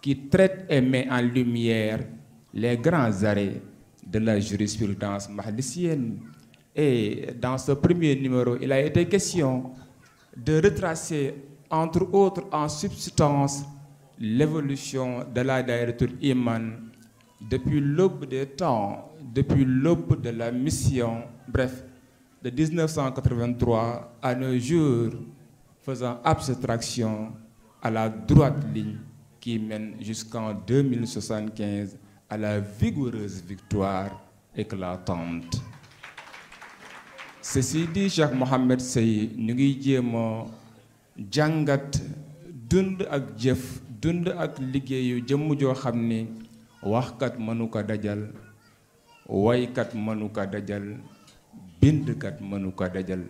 qui traite et met en lumière les grands arrêts de la jurisprudence mahdicienne. Et dans ce premier numéro, il a été question de retracer, entre autres en substance, l'évolution de la Daïratul Iman depuis l'aube des temps, depuis l'aube de la mission, bref, de 1983 à nos jours, faisant abstraction à la droite ligne qui mène jusqu'en 2075 à la vigoureuse victoire éclatante. Ceci dit, Cheikh Mohamed Sey ñu ngi jéem a jàngat dund ak jëf, dund ak liggéeyu jëmm joo xam ni waxkat mënu ko dajal, waykat mënu ko dajal, bindkat mënu ko dajal.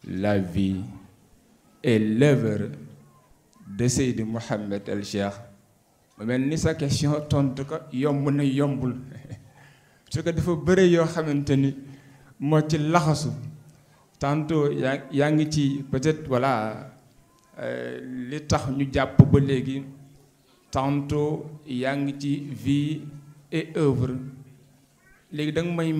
La vie et l'œuvre de Seydi Mouhamed El Cheikh. mu mel ni sa question tontu ko yomb na yombul parce que dafa bëre yoo xamante ni moo ci laxasu. Tantôt yaa ngi ci peut-être voilà li tax ñu jàpp ba léegi, tantôt yaa ngi ci vie et œuvre. léegi da nga may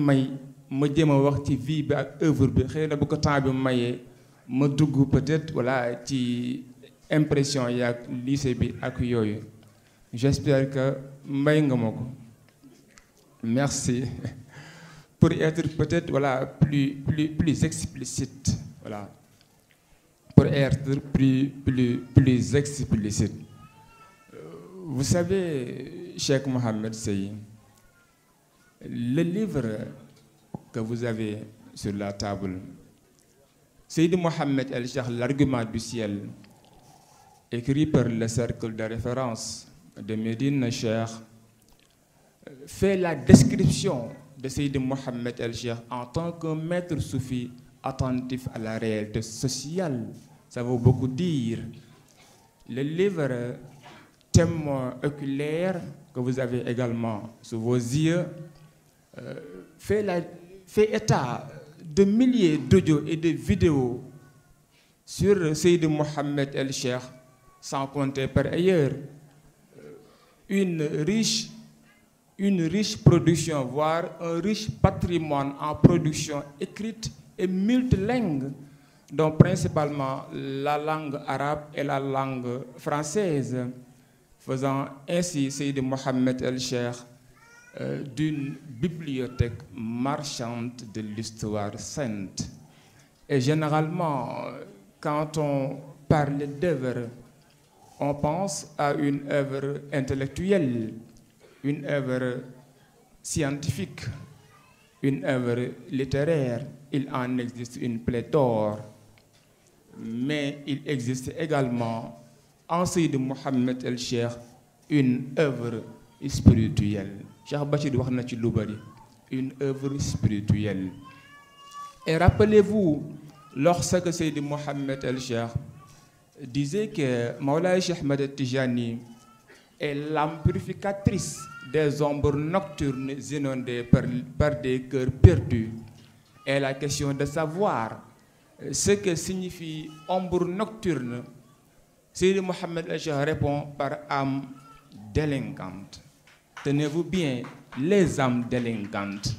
ma jéem a wax ci vie bi ak œuvre bi, xëy na bu ko temps bi mayee ma dugg peut-être voilà ci impression yi ak lycée bi ak yooyu. J'espère que may nga ma ko. Merci. Pour être peut-être voilà plus explicite, Voilà. Pour être plus explicite. Vous savez, Cheikh Mohamed Sey, le livre que vous avez sur la table, Seydi Mohamed El-Cheikh, L'argument du ciel, écrit par le cercle de référence de Médine Cheikh, fait la description de Seydi Mohamed El-Cheikh en tant que maître soufi attentif à la réalité sociale. Ça veut beaucoup dire. Le livre Témoin oculaire que vous avez également sous vos yeux fait état de milliers d'audios et de vidéos sur Seydi Mohamed El-Cheikh, sans compter par ailleurs une riche production, voire un riche patrimoine en production écrite et multilingue, dont principalement la langue arabe et la langue française, faisant ainsi Seydi Mohamed El-Cheikh d'une bibliothèque marchande de l'histoire sainte. Et généralement, quand on parle d'œuvre, on pense à une œuvre intellectuelle, une œuvre scientifique, une œuvre littéraire. Il en existe une pléthore, mais il existe également en Seydi Mohamed El-Cheikh une œuvre spirituelle. Cheikh Bachir wax na ci lu bari, une œuvre spirituelle. Et rappelez-vous, lorsque Seydi Mohamed El-Cheikh disait que Mawlaya Cheikh Ahmed Tijani est l'amplificatrice des ombres nocturnes inondées par des cœurs perdus, et la question de savoir ce que signifie ombre nocturne, Seydi Mohamed El-Cheikh répond par âme délinquante. Tenez-vous bien, les âmes délinquantes.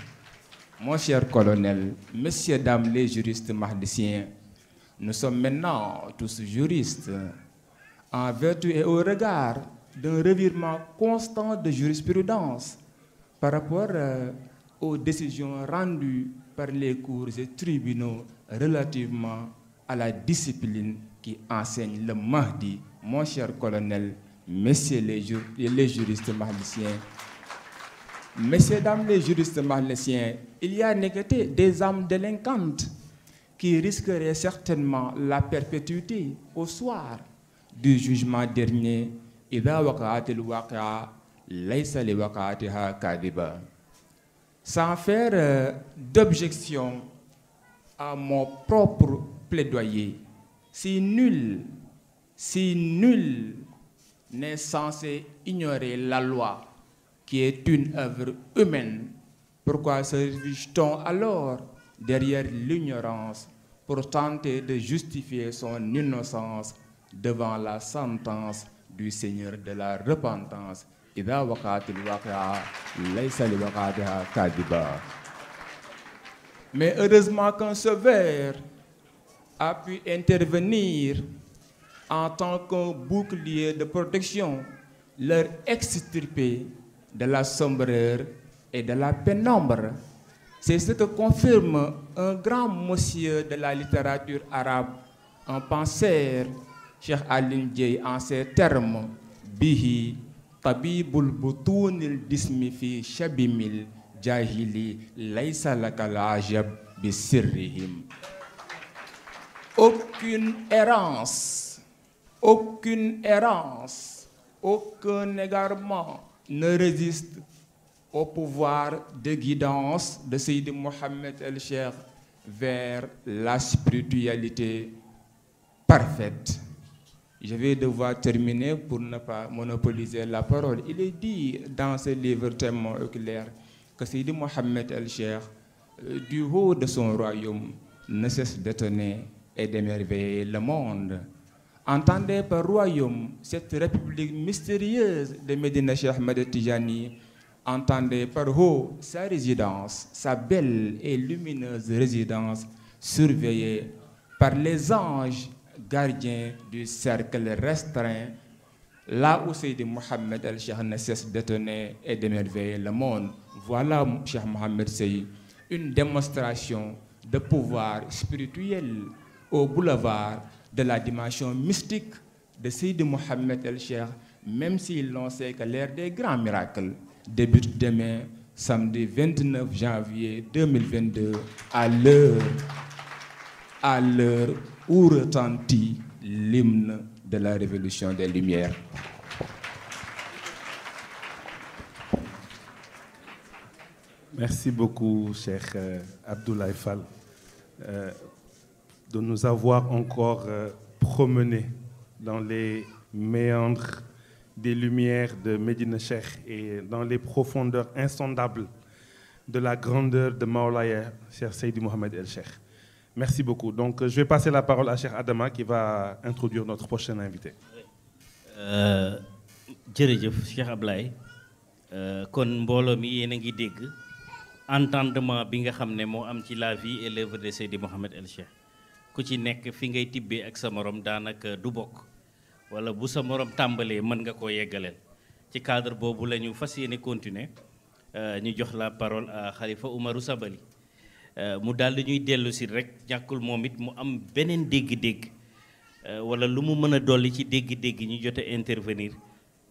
Mon cher colonel, messieurs, dames, les juristes mahdiciens, nous sommes maintenant tous juristes en vertu et au regard d'un revirement constant de jurisprudence par rapport aux décisions rendues par les cours et tribunaux relativement à la discipline qui enseigne le Mahdi. Mon cher colonel, messieurs les juristes mahdiciens, messieurs, dames, les juristes mahdiciens, il y a négaté des âmes délinquantes qui risqueraient certainement la perpétuité au soir du jugement dernier. إذا وقعت الواقعة ليس لوقعتها كاذبة. Sans faire d'objection à mon propre plaidoyer, si nul n'est censé ignorer la loi qui est une œuvre humaine, pourquoi se réfugie-t-on alors derrière l'ignorance pour tenter de justifier son innocence devant la sentence du Seigneur de la repentance? إذا وقعت الواقعة ليس لوقعتها كاذبة. Mais heureusement qu'un sauveur a pu intervenir en tant qu'un bouclier de protection, leur extirper de la sombreur et de la pénombre. C'est ce que confirme un grand monsieur de la littérature arabe, un penseur, Cheikh Alioune Dieye, en ces termes: bihi tabibul butunil dismi fi shabimil jahili laysa lakal ajab bi sirrihim. Aucune errance, aucun égarement ne résiste au pouvoir de guidance de Seydi Mohamed El-Cheikh vers la spiritualité parfaite. Je vais devoir terminer pour ne pas monopoliser la parole. Il est dit dans ce livre Témoin oculaire que Seydi Mohamed El-Cheikh, du haut de son royaume, ne cesse d'étonner et d'émerveiller le monde. Entendez par royaume cette république mystérieuse de Médina Cheikh Ahmed Tijani. Entendez par haut sa résidence, sa belle et lumineuse résidence, surveillée par les anges gardiens du cercle restreint, là où Seydi Mohamed El-Cheikh ne cesse d'étonner et d'émerveiller le monde. Voilà, Cheikh Mohamed Sey, une démonstration de pouvoir spirituel au boulevard de la dimension mystique de Seydi Mouhamed El Cheikh, même si l'on sait que l'ère des grands miracles débute demain, samedi 29 janvier 2022, à l'heure où retentit l'hymne de la révolution des Lumières. Merci beaucoup, Cheikh Abdoulaye Fall, de nous avoir encore promenés dans les méandres des lumières de Médina Cheikh et dans les profondeurs insondables de la grandeur de Maolaya, Cheikh Seydi Mouhamed El Cheikh. Merci beaucoup. Donc, je vais passer la parole à Cheikh Adama qui va introduire notre prochain invité. Jërëjëf Cheikh Ablaye kon mbooloo mi yéen a ngi dégg entendement bi nga xam ne moo am ci la vie et l'œuvre de Seydi Mouhamed El Cheikh ku ci nekk fi ngay tibbee ak sa morom daanaka du bokk wala bu sa morom tàmbalee mën nga koo yeggaleel ci cadre boobu la ñu fas yéene continuer ñu jox la parole à Khalifa Oumarou Sabali mu daal di ñuy dellu si rek ñàkkul moom it mu am beneen dégg-dégg wala lu mu mën a dolli ci dégg-dégg ñu jot a intervenir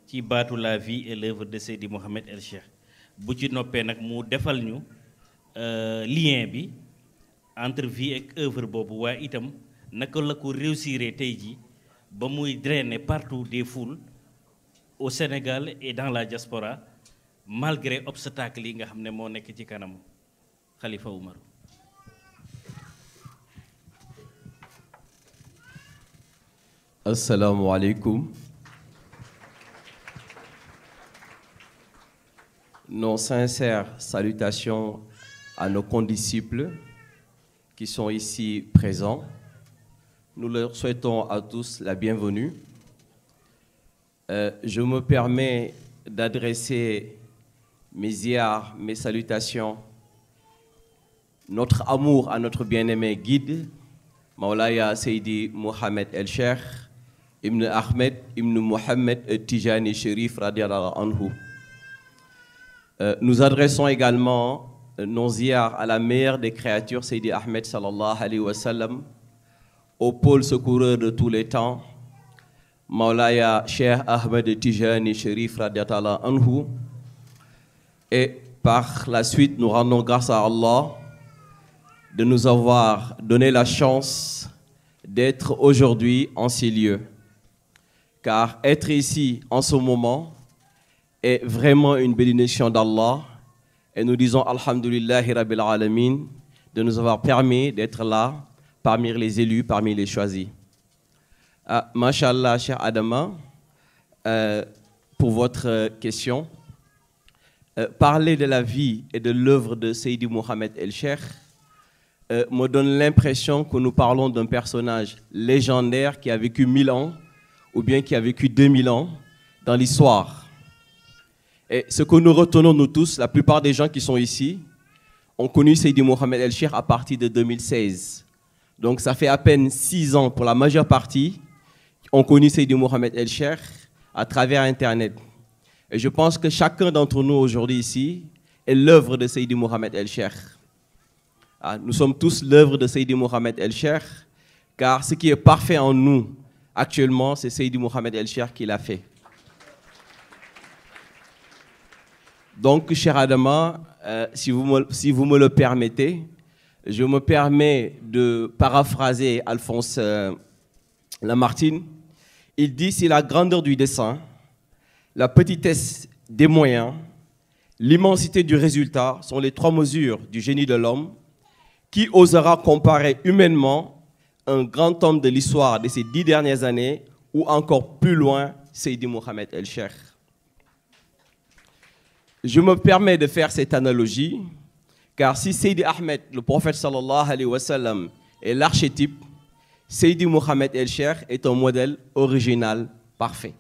ci baatu la vie et l'œuvre de Seydi Mouhamed El Cheikh bu ci noppee nag mu defal ñu lien bi entre vie ak œuvre boobu waaye itam naka la ko réussir tey ji ba muy drainer partout des foules au Sénégal et dans la diaspora malgré obstacles yi nga xam ne moo nekk ci kanam Khalifa Oumarou. Assalamu alaikum. Nos sincères salutations à nos condisciples qui sont ici présents. Nous leur souhaitons à tous la bienvenue. Je me permets d'adresser mes ziars, mes salutations, notre amour à notre bien-aimé guide, Maulaya Seydi Mouhamed El Cheikh, Ibn Ahmed, Ibn Mohamed Tijani Sherif radiallahu anhu. Nous adressons également nos ziars à la meilleure des créatures, Seydi Ahmed sallallahu alayhi wa sallam, au pôle secoureur de tous les temps, Maulaya Cheikh Ahmed Tijani Sherif radiallahu anhu. Et par la suite, nous rendons grâce à Allah de nous avoir donné la chance d'être aujourd'hui en ces lieux. Car être ici en ce moment est vraiment une bénédiction d'Allah. Et nous disons Alhamdulillahi Rabbil Alamin de nous avoir permis d'être là parmi les élus, parmi les choisis. Masha'Allah, cher Adama, pour votre question, parler de la vie et de l'œuvre de Seydi Mouhamed El Cheikh me donne l'impression que nous parlons d'un personnage légendaire qui a vécu 1000 ans ou bien qui a vécu 2000 ans dans l'histoire. Et ce que nous retenons, nous tous, la plupart des gens qui sont ici, ont connu Seydi Mouhamed El Cheikh à partir de 2016. Donc ça fait à peine 6 ans pour la majeure partie, ont connu Seydi Mouhamed El Cheikh à travers Internet. Et je pense que chacun d'entre nous aujourd'hui ici est l'œuvre de Seydi Mouhamed El Cheikh. Nous sommes tous l'œuvre de Seydi Mouhamed El Cheikh, car ce qui est parfait en nous actuellement, c'est Seydi Mouhamed El Cheikh qui l'a fait. Donc, cher Adama, si vous me le permettez, je me permets de paraphraser Alphonse Lamartine. Il dit, c'est la grandeur du dessein, la petitesse des moyens, l'immensité du résultat sont les 3 mesures du génie de l'homme. Qui osera comparer humainement un grand homme de l'histoire de ces 10 dernières années ou encore plus loin, Seydi Mouhamed El Cheikh. Je me permets de faire cette analogie, car si Seydi Ahmed, le prophète sallallahu alayhi wa sallam, est l'archétype, Seydi Mouhamed El Cheikh est un modèle original parfait.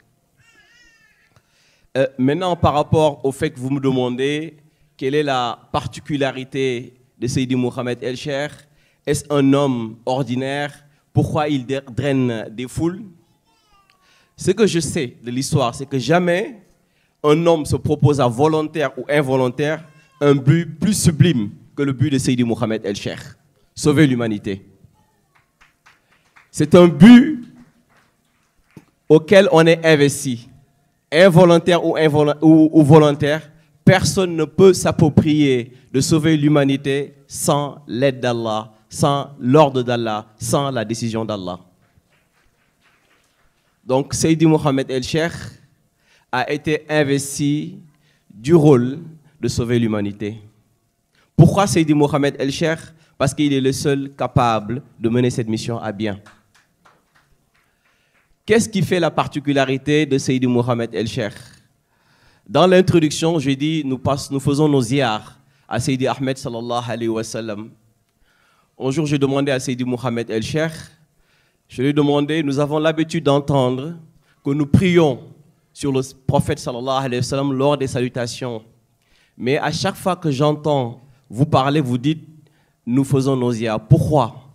Maintenant, par rapport au fait que vous me demandez quelle est la particularité de Seydi Mouhamed El Cheikh, est-ce un homme ordinaire? Pourquoi il draine des foules? Ce que je sais de l'histoire, c'est que jamais un homme se propose à volontaire ou involontaire un but plus sublime que le but de Seydi Mouhamed El Cheikh, sauver l'humanité. C'est un but auquel on est investi. Involontaire ou volontaire, personne ne peut s'approprier de sauver l'humanité sans l'aide d'Allah, sans l'ordre d'Allah, sans la décision d'Allah. Donc, Seydi Mohamed El-Cheikh a été investi du rôle de sauver l'humanité. Pourquoi Seydi Mohamed El-Cheikh? Parce qu'il est le seul capable de mener cette mission à bien. Qu'est-ce qui fait la particularité de Seydi Mohamed El-Cheikh? Dans l'introduction, j'ai dit, nous faisons nos ziyars à Seydi Ahmed sallallahu alayhi wa sallam. Un jour, j'ai demandé à Seydi Mohamed El-Cheikh, je lui ai demandé, nous avons l'habitude d'entendre que nous prions sur le prophète sallallahu alayhi wa sallam lors des salutations. Mais à chaque fois que j'entends vous parler, vous dites, nous faisons nos ziyars. Pourquoi?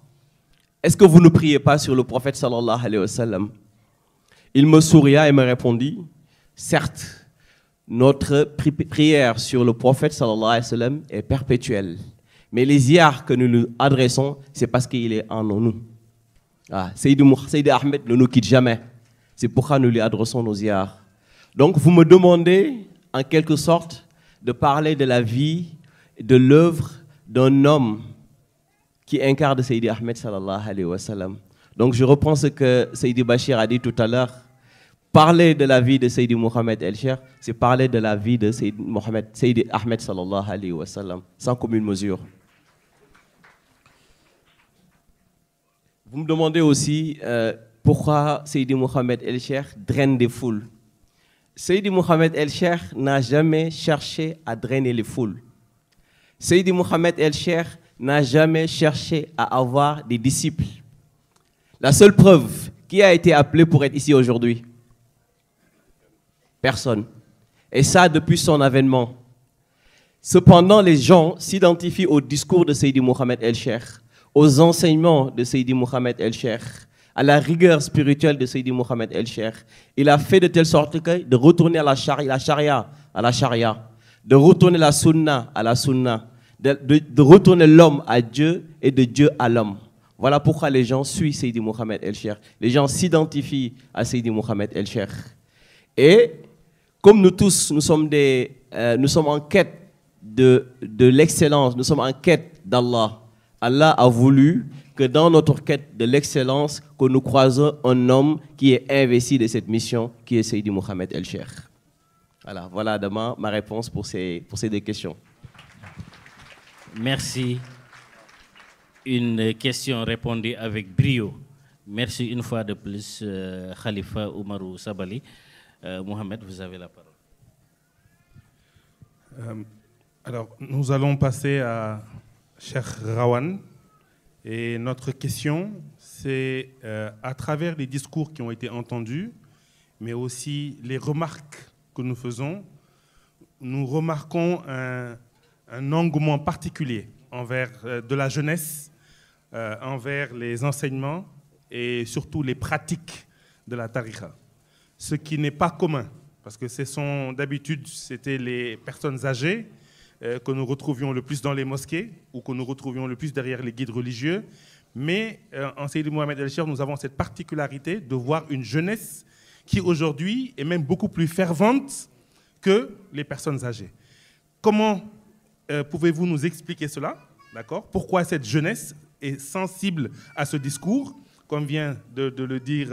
Est-ce que vous ne priez pas sur le prophète sallallahu alayhi wa sallam? Il me souria et me répondit, certes, notre prière sur le prophète sallallahu alayhi wa sallam est perpétuelle. Mais les ziyars que nous lui adressons, c'est parce qu'il est en nous. Ah, Seydi Ahmed ne nous quitte jamais. C'est pourquoi nous lui adressons nos ziyars. Donc vous me demandez, en quelque sorte, de parler de la vie, de l'œuvre d'un homme qui incarne Seydi Ahmed sallallahu alayhi wa sallam. Donc je reprends ce que Seydi Bachir a dit tout à l'heure. Parler de la vie de Seydi Mohamed El-Cheikh, c'est parler de la vie de Seydi Ahmed sallallahu alayhi wa sallam, sans commune mesure. Vous me demandez aussi pourquoi Seydi Mohamed El-Cheikh draine des foules. Seydi Mohamed El-Cheikh n'a jamais cherché à drainer les foules. Seydi Mohamed El-Cheikh n'a jamais cherché à avoir des disciples. La seule preuve, qui a été appelé pour être ici aujourd'hui? Personne. Et ça depuis son avènement. Cependant, les gens s'identifient au discours de Seydi Mohamed El-Cheikh, aux enseignements de Seydi Mohamed El-Cheikh, à la rigueur spirituelle de Seydi Mohamed El-Cheikh. Il a fait de telle sorte que de retourner à la charia à la charia, de retourner la sunna à la sunna, de retourner l'homme à Dieu et de Dieu à l'homme. Voilà pourquoi les gens suivent Seydi Mohamed El-Cheikh. Les gens s'identifient à Seydi Mohamed El-Cheikh. Et comme nous tous, nous sommes en quête de l'excellence, nous sommes en quête d'Allah. Allah a voulu que dans notre quête de l'excellence, que nous croisons un homme qui est investi de cette mission, qui est Seydi Mohamed El-Cheikh. Voilà demain ma réponse pour ces deux questions. Merci. Une question répondue avec brio. Merci une fois de plus, Khalifa Oumarou Sabali. Mohamed, vous avez la parole. Alors, nous allons passer à Cheikh Rawan. Et notre question, c'est à travers les discours qui ont été entendus, mais aussi les remarques que nous faisons, nous remarquons un engouement particulier envers de la jeunesse, envers les enseignements et surtout les pratiques de la tariqa. Ce qui n'est pas commun, parce que d'habitude, c'était les personnes âgées que nous retrouvions le plus dans les mosquées ou que nous retrouvions le plus derrière les guides religieux. Mais en Seydi Mohamed El-Cheikh, nous avons cette particularité de voir une jeunesse qui aujourd'hui est même beaucoup plus fervente que les personnes âgées. Comment pouvez-vous nous expliquer cela? D'accord? Pourquoi cette jeunesse est sensible à ce discours, comme vient de le dire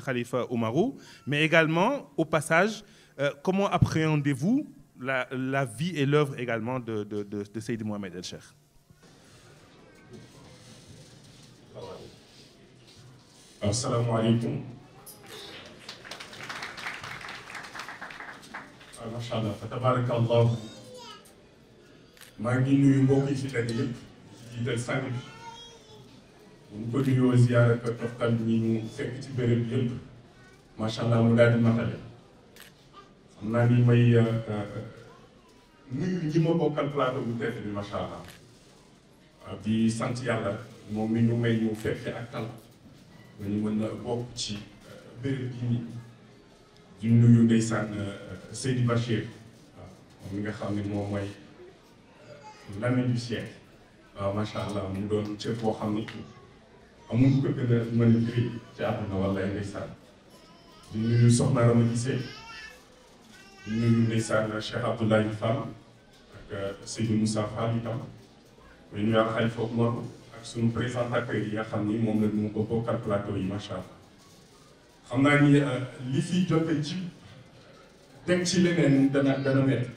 Khalifa Oumarou, mais également, au passage, comment appréhendez-vous la vie et l'œuvre également de Seydi Mohamed El-Cheikh? Assalamu alaikum. Macha Allah, fa tabarakallah. maa ngi nuyu mbokk yi fi daje yëpp ci jiital sang bi bu ñu ko nuyoo ziyaara ko toftal ñi ñu fekk ci béréb yëpp macha allah mu daal di matale xam naa ni may nuyu ñi ma bokkal plateau bu tedd bi macha allah di sant yàlla moom mi ñu may ñu fekke ak tal ba ñu mën a bokk ci béréb yi nii di nuyu ndeysaan Seydi Bachir waaw moom mi nga xam ne moom mooy l'année du siècle waaw macha allah mu doon cër boo xam ni amul ko gën a mën a firi ci àdduna wallaay ndeysaan di nuyu soxna Rama Gisee di nuyu ndeysaan Cheikh Abdoulaye Fall ak Seydou Moussa Fall itam di nuyu ak Khalifa Omar ak sunu présentateur yi nga xam ni moom la ñu ko bokkal plateau yi macha allah xam naa ni li fi jote ci teg ci leneen dana métti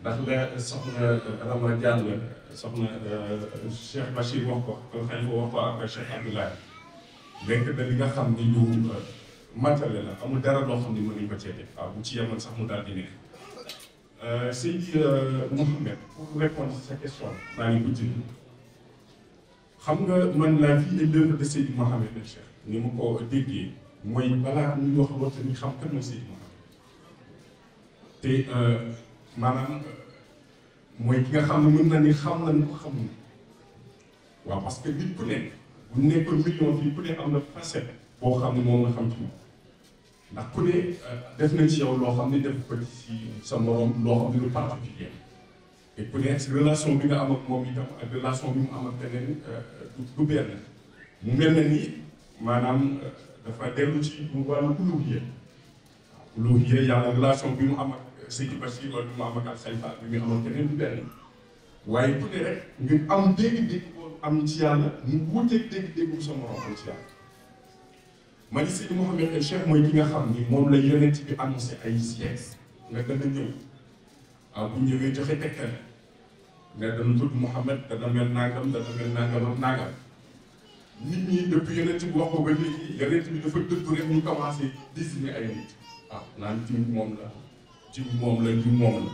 ndax la soxna Rama Diallo soxna Cheikh Bachir wax ko Khalifa wax ko ak Cheikh Abdoulaye nekk na li nga xam ni lu matale la amul dara loo xam ni mënuñ ko ceete waaw bu ci yemoon sax mu daal di nekk Seydi Mouhamed pour répondre à sa question maa ngi continue xam nga man la vie et l'œuvre de Seydi Mouhamed El Cheikh ni ma ko déggee mooy balaa ñuy wax loolu tamit xam kan mooy Seydi Mouhamed te maanaam mooy ki nga xam ne mën na ni xam nañ ko xamul waaw parce que nit ku nekk bu nekkoon million fii ku ne am na facette boo xam ne moom nga xam ci moom ndax ku ne def nañ ci yow loo xam ne def ko ci sa morom loo xam ne lu particulier et ku ne relation bi nga am ak moom itam ak relation bi mu am ak keneen du benn mu mel na ni maanaam dafa dellu ci wàllu uluhiyya uluhiyya yàlla relation bi mu am ak Seydi Bachir wala bi mu am ak Khalifa bi mu am ak keneen du benn waaye ku ne rek nga am dégg-dégg boo am ci yàlla mu wuuteeg dégg-dégg bu sa morom am ci yàlla. ma ni Seydi Mouhamed El Cheikh mooy ki nga xam ni moom la yonent bi annoncé ay sièges nga dana ñëw waaw bu ñëwee joxe tegtal ne dana tudd Mouhamed dana mel nangam dana mel nangam ak nangam nit ñi depuis yonent bi wax ko ba léegi yonent bi dafa dëgg rek ñu commencé désigner ay nit waaw naan jiw moom la jiw moom la jiw moom la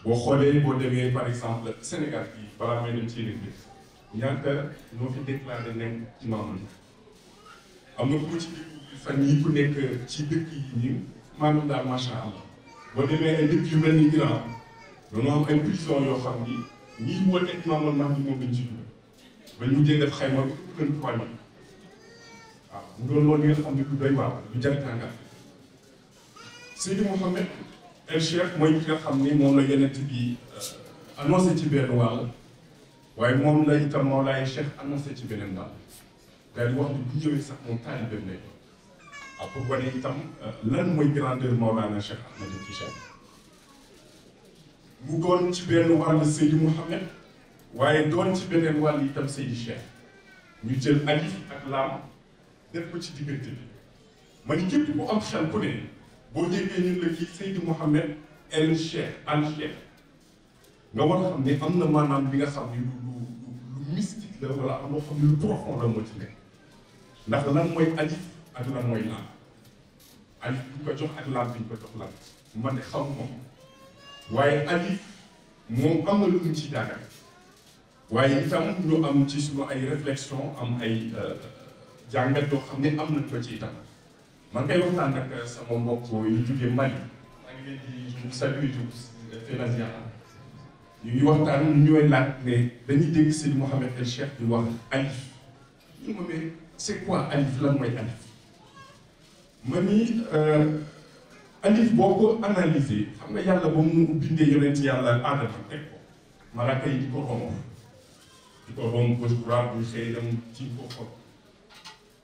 boo xoolee boo demee par exemple Sénégal bi balaa may dem ci yeneen bi ñaata ñoo fi déclaré nekk ci maam am na ku ci fan yii ku nekk ci dëkk yi nii maanaam daal macha allah boo demee ay dëkk yu mel ni Iran dañoo am ay prison yoo xam ni ñii woote imaamoon naa ni moom lañ ci dugg ba ñu mujjee def xayma bi gën ko wàññi waaw mu doon loolu nga xam ne du doy waar du jar tàngal Seydi Mouhamed El Cheikh mooy ki nga xam ni moom la yonent bi annoncé ci benn wàll waaye moom la itam Mawlaay Cheikh annoncé ci beneen wàll. daal di wax ni bu ñëwee sax moom taalibeem lay doon waaw pour wane itam lan mooy grandeur Mawlana Cheikh Ahmed Tidiane mu doon ci benn wàll Seydi Mouhamed waaye doon ci beneen wàll itam Seydi Cheikh ñu jël alif ak laam def ko ci diggante bi ma ni képp ku am xel ku ne boo déggee ñun la kii Seydi Mouhamed El Cheikh al Cheikh nga war a xam ne am na maanaam bi nga xam ni lu mystique la wala am loo xam ne lu profond la moo ci nekk. ndax lan mooy alif ak lan mooy laam alif bi ñu ko jox ak laam bi ñu ko jox lan man de xam moom waaye alif moom am na lu mu ci jàngal waaye itam ñu am ci suñu ay réflexion am ay jàngat yoo xam ne am nañ ko ci itam man kay waxtaan ak sama mbokk yu jógee Mali maa ngi leen di saluer fii la ziar ñu ngi waxtaan ñu ñooy laaj ne dañuy dégg Seydi Mouhamed El Cheikh di wax alif ñu ma mais c'est quoi alif lan mooy alif ma ni alif boo ko analyser xam nga yàlla ba mu bindee yonent yàlla Aadama teg ko malaaka yi di ko romb ba droit bu xëy dem ci ko xool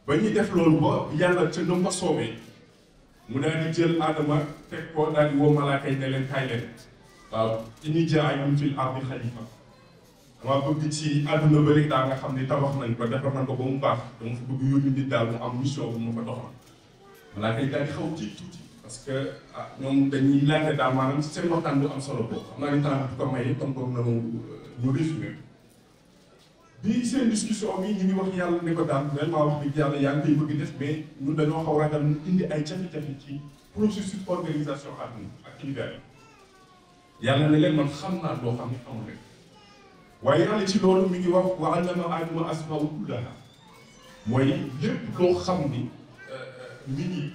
ba ñuy def loolu ba yàlla ca na ko soobee mu daal di jël Aadama teg ko daal di woo malaaka yi ne leen kaay leen waaw inni jaa'ilun fil ardi xalifa dama bëgg ci àdduna ba rek daal nga xam ni tabax nañ ko defar nañ ko ba mu baax dama fa bëgg yónni nit daal mu am mission bu ma ko doxal malaaka yi daal di xaw tuuti parce que ñoom dañuy laajte daal maanaam seen waxtaan bu am solo boobu xam naa ne temps bi ko maye comme boobu nanu ñu résumé bi seen discussion bi ñu ngi wax yàlla ne ko daal vraiment wax dëgg yàlla yaa ngi koy bëgg def mais ñun dañoo xaw ragal ñu indi ay jafe-jafe ci processus organisation àdduna ak univers yàlla ne leen man xam naa loo xam ne amul rek waaye yàlla ci loolu mi ngi wax wa allama aadama asmaa kullaha mooy lépp loo xam ni nit ñi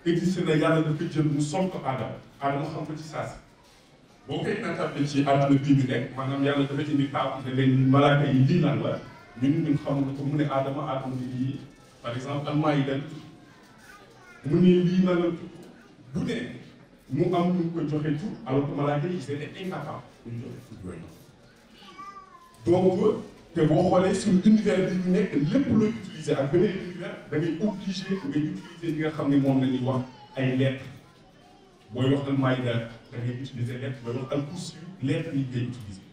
existé na yàlla dafa jël mu sol ko aadama xam ko ci saasi boo koy natable ci àdduna bii ñu nekk maanaam yàlla dafa indi taab ne leen malaaka yi lii lan la ñun xamuñu ko mu ne aadama ni lii par exemple almaa yi dañ mu ne lii lan la bu ne mu am ñu ko joxe tur alors que malaaka yi c'était incapable ñu joxe tur yooyu donc te boo xoolee suñu univers bi ñu nekk lépp looy utiliser ak beneen univers da ngay obligé ngay utiliser li nga xam ne moom la ñuy wax ay lettres booy wax al-Maïda da ngay utiliser lettres booy wax al-Kursi lettres yi ngay utiliser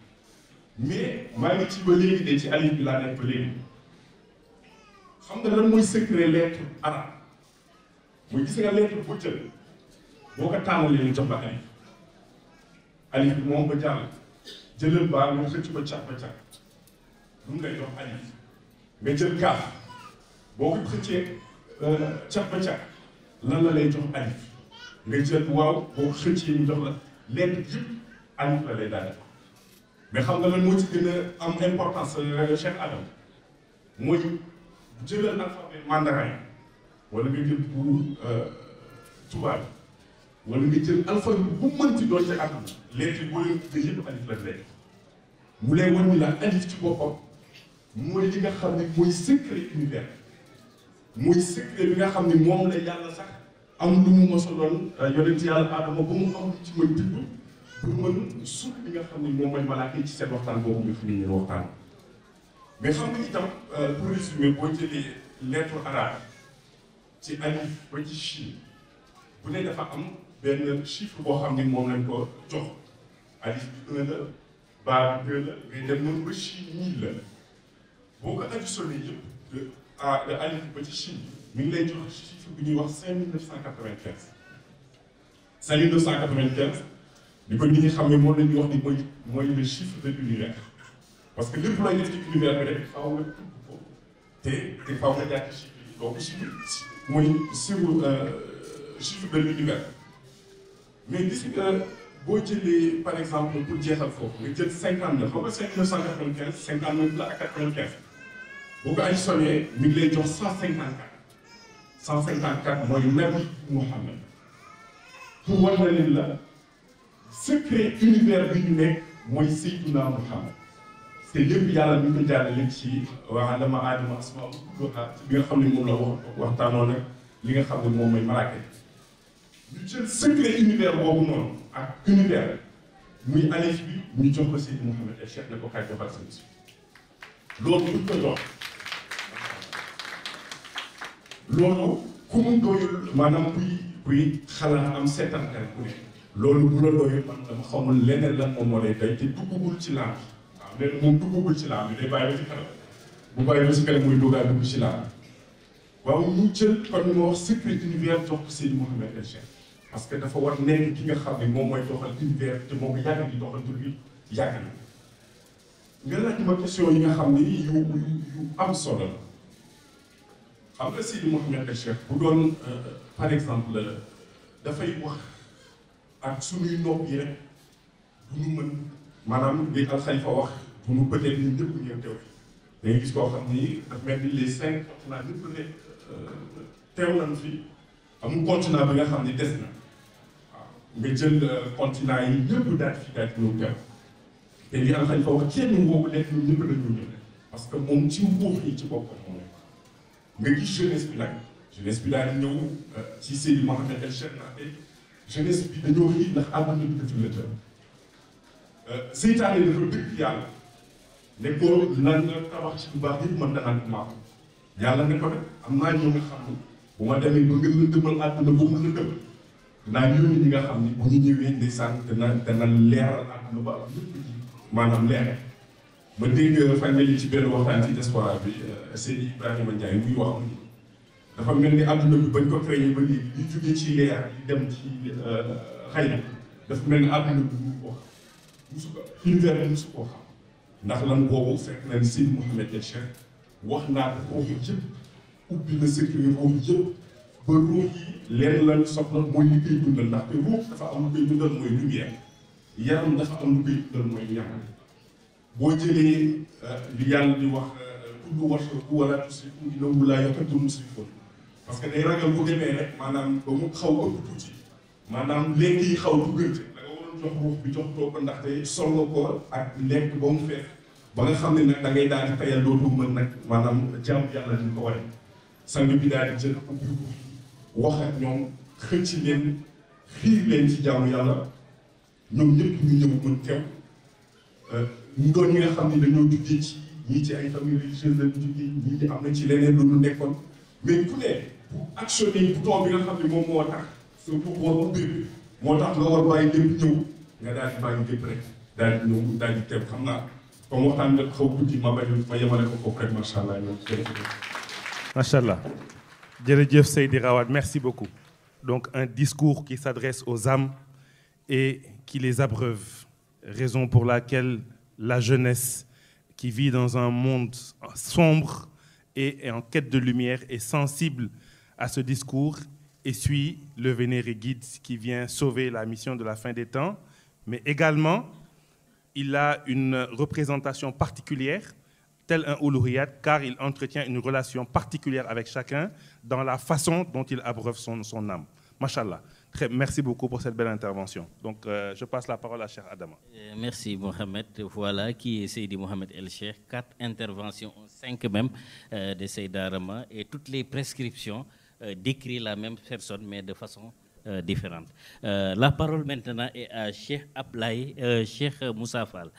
mais maa ngi ci ba léegi de ci alif bi laa nekk ba léegi xam nga lan mooy secret lettre arabe mooy gis nga lettre bu jël boo ko tàmbalee ñu jox la alif bi moom ba jàll jëlal baa nga xëcc ba cat lu mu lay jox alif nga jël kaaf boo ko xëccee cat ba cat lan la lay jox alif nga jël waaw boo ko xëccee ñu jox la lettre yëpp alif la lay daal mais xam nga lan moo ci gën a am importance Cheikh Adam mooy jëlal alphabet mandarin wala nga jël bu tubaab wala nga jël alphabet bu mënti doon ci àdduna lettre yi boo leen tuddee yëpp alif la lay mu lay wan ni la alif ci boppam mooy li nga xam ne mooy secret univers mooy secret bi nga xam ne moom la yàlla sax am lu mu mos a doon yonent yàlla Adama ba mu am ci mën tibb pour mën suuf li nga xam ne moom mooy malaaka yi ci seen waxtaan boobu nga fi ñu waxtaan mais xam nga itam pour résumer boo jëlee lettre arabe ci alif ba ci Chine bu ne dafa am benn chiffre boo xam ne moom lañ ko jox alif bi 1 la baa bi 2 la ngay dem noonu ba Chine 1000 la boo ko additionné yëpp de alif ba ci Chine mi ngi lay jox chiffre bi ñuy wax 5995 5995 li ko nit ñi xam ne moom la ñuy wax ni mooy le chiffre de l'univers parce que lépp looy def ci univers bi rek faaw nga tudd ko te faaw nga jaar ci chiffre yi donc chiffre mooy chiffre de l'univers mais gis nga boo jëlee par exemple pour jeexal foofu nga jël 59 xam nga 5995 59 la ak 95 boo ko additionné mi ngi lay jox 154 154 mooy Nabi Muhammad pour war na leen la secret univers bi ñu nekk mooy Seydina Muhammad te lépp yàlla mi ngi ko jaarale ci waa dama aadama asmaa bi nga xam ne moom la waxtaanoo nag li nga xam ne moom mooy malaaka ñu jël secret univers boobu noonu ak univers muy alif bi ñu jox ko Seydi Mouhamed El Cheikh ne ko kaay defal sa mission loolu buñ ko jox loolu ku mu doyul maanaam kuy xalaat am seetantal ku ne loolu bu la doyul man dama xamul leneen lan moom moo lay doy te duggagul ci laam waaw nee na moom duggagul ci laam bi day bàyyi ba ci kanam bu bàyyi ba ci kanam muy duggaat dugg ci laam waaw ñu jël kon ma wax secret univers jox ko Seydi Mouhamed El Cheikh parce que dafa war nekk ki nga xam ne moom mooy doxal univers te moom yàgg di doxal tur bi yàgg na nga laaj ma question yi nga xam ne yu am solo la xam nga Seydi Mouhamed El Cheikh bu doon par exemple dafay wax ak suñuy nopp yi rek du ñu mën maanaam li Al Khalifa wax du ñu peut-être ñun ñëpp ñëw teew da ngay gis koo xam ni daf mel ni les 5 continents ñëpp ne teew nañ fi amul continent bi nga xam ne des na waaw nga jël continent yi ñëpp daal fi daal di ñëw teew te li Al Khalifa wax kenn boobu nekk ñun ñëpp dañu ñëw parce que moom ci ruux yi ci boppam moom nga gis jeunesse bi nag jeunesse bi daal di ñëw ci Seydi Mouhamed El Cheikh ndaxte jeunesse bi dañoo xiit ndax àdduna bi dafa lëndëm seytaane dafa dëkk yàlla ne ko lan nga tabax ci bu baax yëpp man danaa ko maam yàlla ne ko nag am naa ñoo nga xam ne bu ma demee ba nga lëndëmal àdduna ba mu lëndëm naa yónni ñi nga xam ne bu ñu ñëwee ndeysaan dana leeral àdduna ba lépp maanaam leer ma dégg fan yi ci benn waxtaan ci diaspora bi Seydi Ibrahima Ndiaye muy wax ni dafa mel ni àdduna bi bañ ko créé ba léegi li jógee ci leer di dem ci xëy na dafa mel ni àdduna bi mu ko musu ko univers bi musu koo xam ndax lan boobu fekk na ni Seydi Mouhamed El Cheikh wax naa ko ruux yëpp ubbi na secret ruux yëpp ba ruux yi lenn lañu soxla mooy li koy dundal ndaxte ruux dafa am lu koy dundal mooy lumière yaram dafa am lu koy dundal mooy ñam boo jëlee li yàlla di wax kullu washrabu wala tusrifu innahu laa yuhibbul musrifin parce que day ragal bu demee rek maanaam ba mu xaw ëpp tuuti maanaam lekk yi xaw duggante da nga waroon jox ruux bi jox too ko ndaxte solo ko ak lekk ba mu fees ba nga xam ne nag da ngay daal di tayal dootu mën nag maanaam jàmm yàlla ñu ko waree sang bi daal di jël ubbi wax ak ñoom xëcc leen xiir leen ci jaamu yàlla ñoom ñëpp ñu ñëw mën teew ñu doon ñi nga xam ne dañoo jugee ci ñii ci ay famille religieuse lañu jógee ñii di am na ci leneen lu ñu nekkoon mais ku ne pour actionner bouton bi nga xam ne moom moo tax sa bopp war a mbir moo tax nga war bàyyi lépp ñëw nga daal di bàyyi lépp rek daal di ñëw daal di teew xam naa comme waxtaan nga xaw guddi ma yemale ko foofu rek macha allah ñoom macha allah jërëjëf Seydi Rawat, merci beaucoup. Donc un discours qui s'adresse aux âmes et qui les abreuve, raison pour laquelle la jeunesse qui vit dans un monde sombre et en quête de lumière est sensible à ce discours et suit le vénéré guide qui vient sauver la mission de la fin des temps, mais également il a une représentation particulière, tel un Oulouriyat, car il entretient une relation particulière avec chacun dans la façon dont il abreuve son âme. Machallah. Merci beaucoup pour cette belle intervention. Donc, je passe la parole à Cheikh Adama. Merci Mohamed. Voilà qui est Seydi Mohamed El Cheikh. 4 interventions, 5 même, de Seydi Arama. Et toutes les prescriptions décrivent la même personne, mais de façon différente. La parole maintenant est à Cheikh Ablaye, Cheikh Moussa Fall.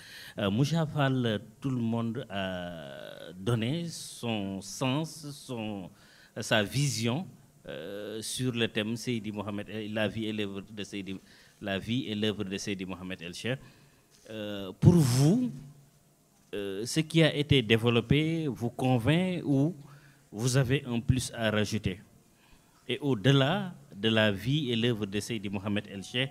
Moussa Fall, tout le monde a donné son sens, sa vision sur le thème Seydi Mohamed, la vie et l'œuvre de Seydi, Mohamed El Cheikh. Pour vous, ce qui a été développé vous convainc ou vous avez un plus à rajouter? Et au-delà de la vie et l'œuvre de Seydi Mohamed El Cheikh,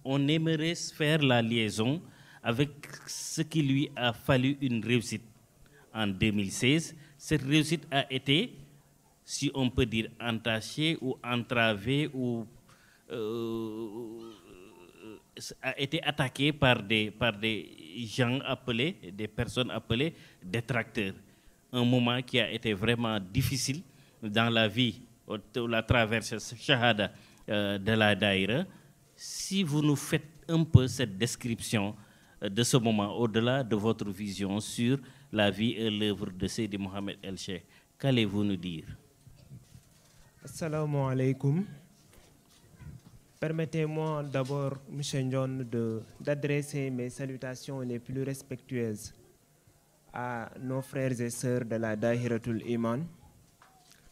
on aimerait faire la liaison avec ce qui lui a fallu une réussite en 2016. Cette réussite a été, si on peut dire, entachée ou entravée ou a été attaquée par des gens appelés, des personnes appelées détracteurs. Un moment qui a été vraiment difficile dans la vie, la traversée shahada de la daïra. Si vous nous faites un peu cette description de ce moment, au-delà de votre vision sur la vie et l'œuvre de Seydi Mohamed El Cheikh, qu'allez-vous nous dire? Assalamu alaikum. Permettez-moi d'abord, M. Ndion, d'adresser mes salutations les plus respectueuses à nos frères et sœurs de la Dahiratul Iman,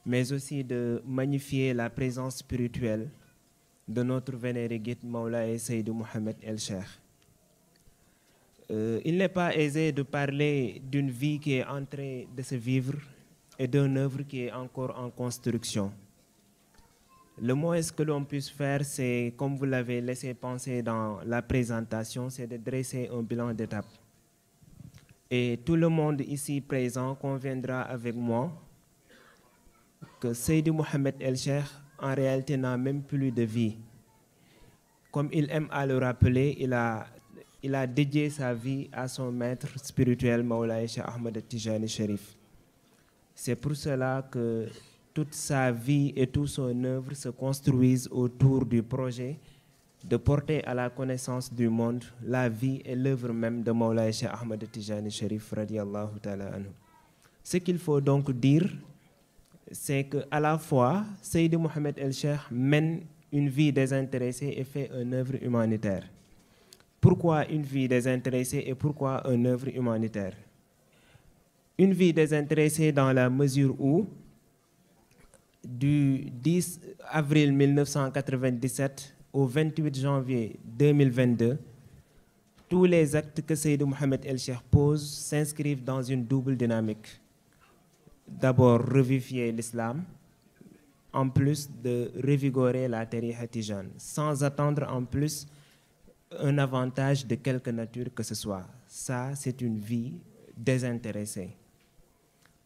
mais aussi de magnifier la présence spirituelle de notre vénéré guide Maulaye Seydi Mohamed El Cheikh. Il n'est pas aisé de parler d'une vie qui est en train de se vivre et d'une œuvre qui est encore en construction. Le moins que l'on puisse faire, c'est, comme vous l'avez laissé penser dans la présentation, c'est de dresser un bilan d'étape. Et tout le monde ici présent conviendra avec moi que Seydi Mohamed El Cheikh, en réalité, n'a même plus de vie. Comme il aime à le rappeler, il a dédié sa vie à son maître spirituel, Maulaye Cheikh Ahmed Tijani Sherif. C'est pour cela que toute sa vie et toute son œuvre se construisent autour du projet de porter à la connaissance du monde la vie et l'œuvre même de Maulaye Cheikh Ahmed Tijani Sherif radiyallahu ta'ala anhu. Ce qu'il faut donc dire, c'est qu'à la fois, Seydi Mohamed El Cheikh mène une vie désintéressée et fait une œuvre humanitaire. Pourquoi une vie désintéressée et pourquoi une œuvre humanitaire? Une vie désintéressée dans la mesure où, du 10 avril 1997 au 28 janvier 2022, tous les actes que Seydi Mohamed El Cheikh pose s'inscrivent dans une double dynamique. D'abord, revivifier l'islam, en plus de revigorer la tariqa tijane, sans attendre en plus un avantage de quelque nature que ce soit. Ça, c'est une vie désintéressée.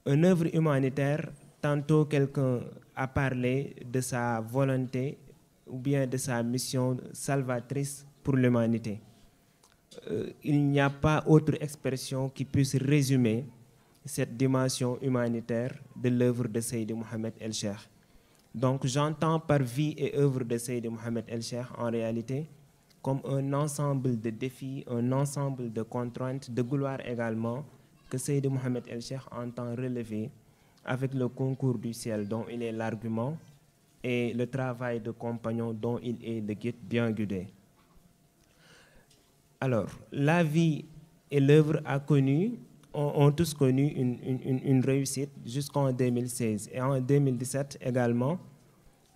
Une œuvre humanitaire, tantôt quelqu'un a parlé de sa volonté ou bien de sa mission salvatrice pour l'humanité. Il n'y a pas autre expression qui puisse résumer cette dimension humanitaire de l'œuvre de Seydi Mohamed El Cheikh. Donc j'entends par vie et œuvre de Seydi Mohamed El Cheikh en réalité comme un ensemble de défis, un ensemble de contraintes, de gloire également, que Seydi Mohamed El Cheikh entend relever avec le concours du ciel dont il est l'argument et le travail de compagnon dont il est le guide bien guidé. Alors, la vie et l'œuvre a connu, ont tous connu une réussite jusqu'en 2016. Et en 2017 également,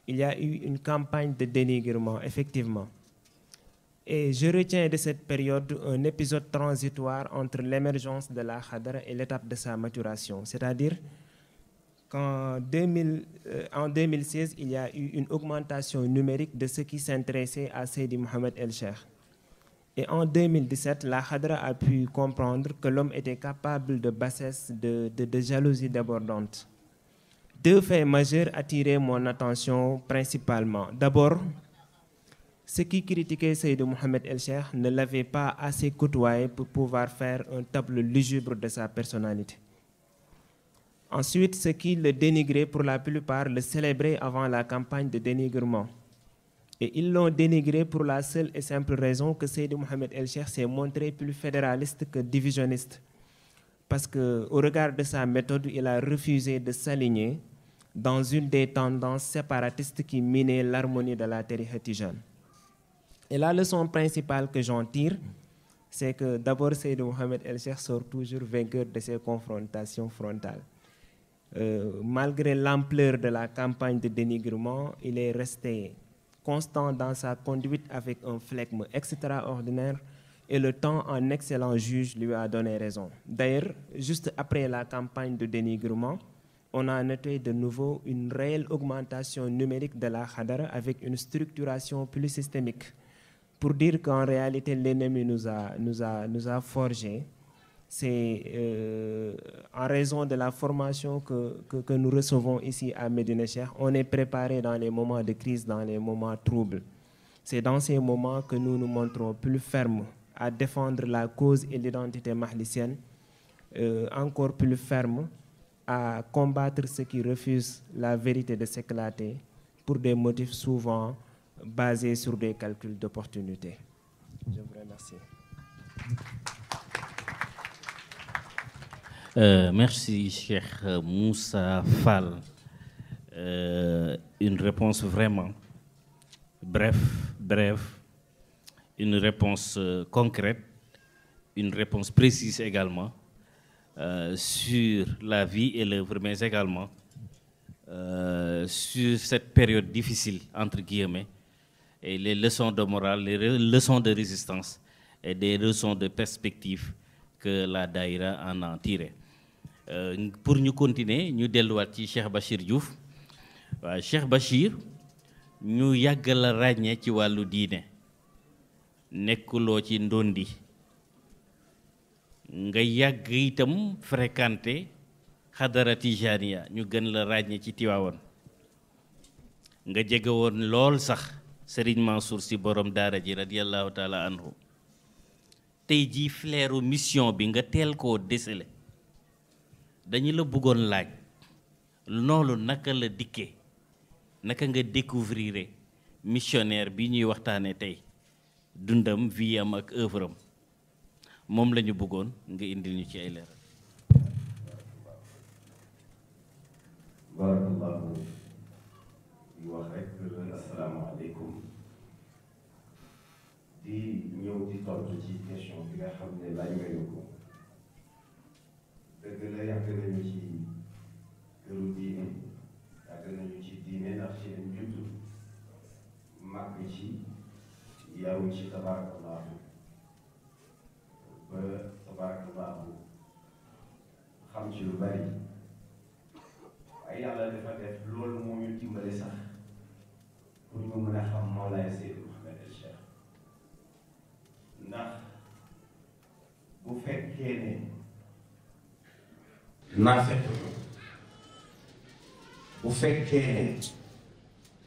il y a eu une campagne de dénigrement, effectivement. Et je retiens de cette période un épisode transitoire entre l'émergence de la Khadra et l'étape de sa maturation. C'est-à-dire qu'en 2016, il y a eu une augmentation numérique de ceux qui s'intéressaient à Seydi Mohamed El Cheikh. Et en 2017, la Khadra a pu comprendre que l'homme était capable de bassesse, de jalousie débordante. Deux faits majeurs attiraient mon attention principalement. D'abord, ceux qui critiquaient Seydi Mohamed El Cheikh ne l'avaient pas assez côtoyé pour pouvoir faire un tableau lugubre de sa personnalité. Ensuite, ceux qui le dénigraient, pour la plupart, le célébraient avant la campagne de dénigrement. Et ils l'ont dénigré pour la seule et simple raison que Seydi Mohamed El Cheikh s'est montré plus fédéraliste que divisionniste. Parce qu'au regard de sa méthode, il a refusé de s'aligner dans une des tendances séparatistes qui minaient l'harmonie de la tariqa tijane. Et la leçon principale que j'en tire, c'est que d'abord Seydi Mohamed El Cheikh sort toujours vainqueur de ses confrontations frontales. Malgré l'ampleur de la campagne de dénigrement, il est resté constant dans sa conduite avec un flegme extraordinaire et le temps, en excellent juge, lui a donné raison. D'ailleurs, juste après la campagne de dénigrement, on a noté de nouveau une réelle augmentation numérique de la Khadra avec une structuration plus systémique. Pour dire qu'en réalité, l'ennemi nous a forgés. C'est en raison de la formation que nous recevons ici à Médina Cheikh. On est préparé dans les moments de crise, dans les moments troubles. C'est dans ces moments que nous nous montrons plus fermes à défendre la cause et l'identité mahlicienne, encore plus fermes à combattre ceux qui refusent la vérité de s'éclater pour des motifs souvent basés sur des calculs d'opportunité. Je vous remercie. Merci, Cheikh Moussa Fall. Une réponse vraiment brève, une réponse concrète, une réponse précise également sur la vie et l'œuvre, mais également sur cette période difficile, entre guillemets, et les leçons de morale, les leçons de résistance et des leçons de perspective que la daïra en a tiré. Pour nous continuer, nous delluwaat ci Cheikh Bachir Diouf. Cheikh Bachir, ñu yàgg la ràññee ci wàllu diine, nekkuloo ci ndondi, nga yàgg itam fréquenté xadara tijaniya, ñu gën la ràññee ci Tiwaawan, nga jege woon lool sax Serigne Mansour Sy borom daara ji radiyallahu taala anhu. Tey jii flairu mission bi nga teel koo décelé, dañu la bëggoon laaj loolu naka la dikkee, naka nga découvrir missionnaire bi ñuy waxtaane tey dundam vie am ak œuvre am, moom la ñu bëggoon nga indil ñu ci ay leeral. barakallahu di wax rek asalaamaaleykum, di ñëw di tontu ci question bi nga xam ne laaj nga ñu ko. dëgg la yàgg nañu ci këru diine, yàgg nañu ci diine ndax ci lañ judd màgg ci yaru ci tabarakallahu ba tabarakallahu xam ci lu bari. waaye yàlla dafa def loolu moo ñu dimbale sax pour ñu mën a xam Mawlaay Seydi Mohamed El Cheikh. ndax bu fekkee ne naafeq, bu fekkee ne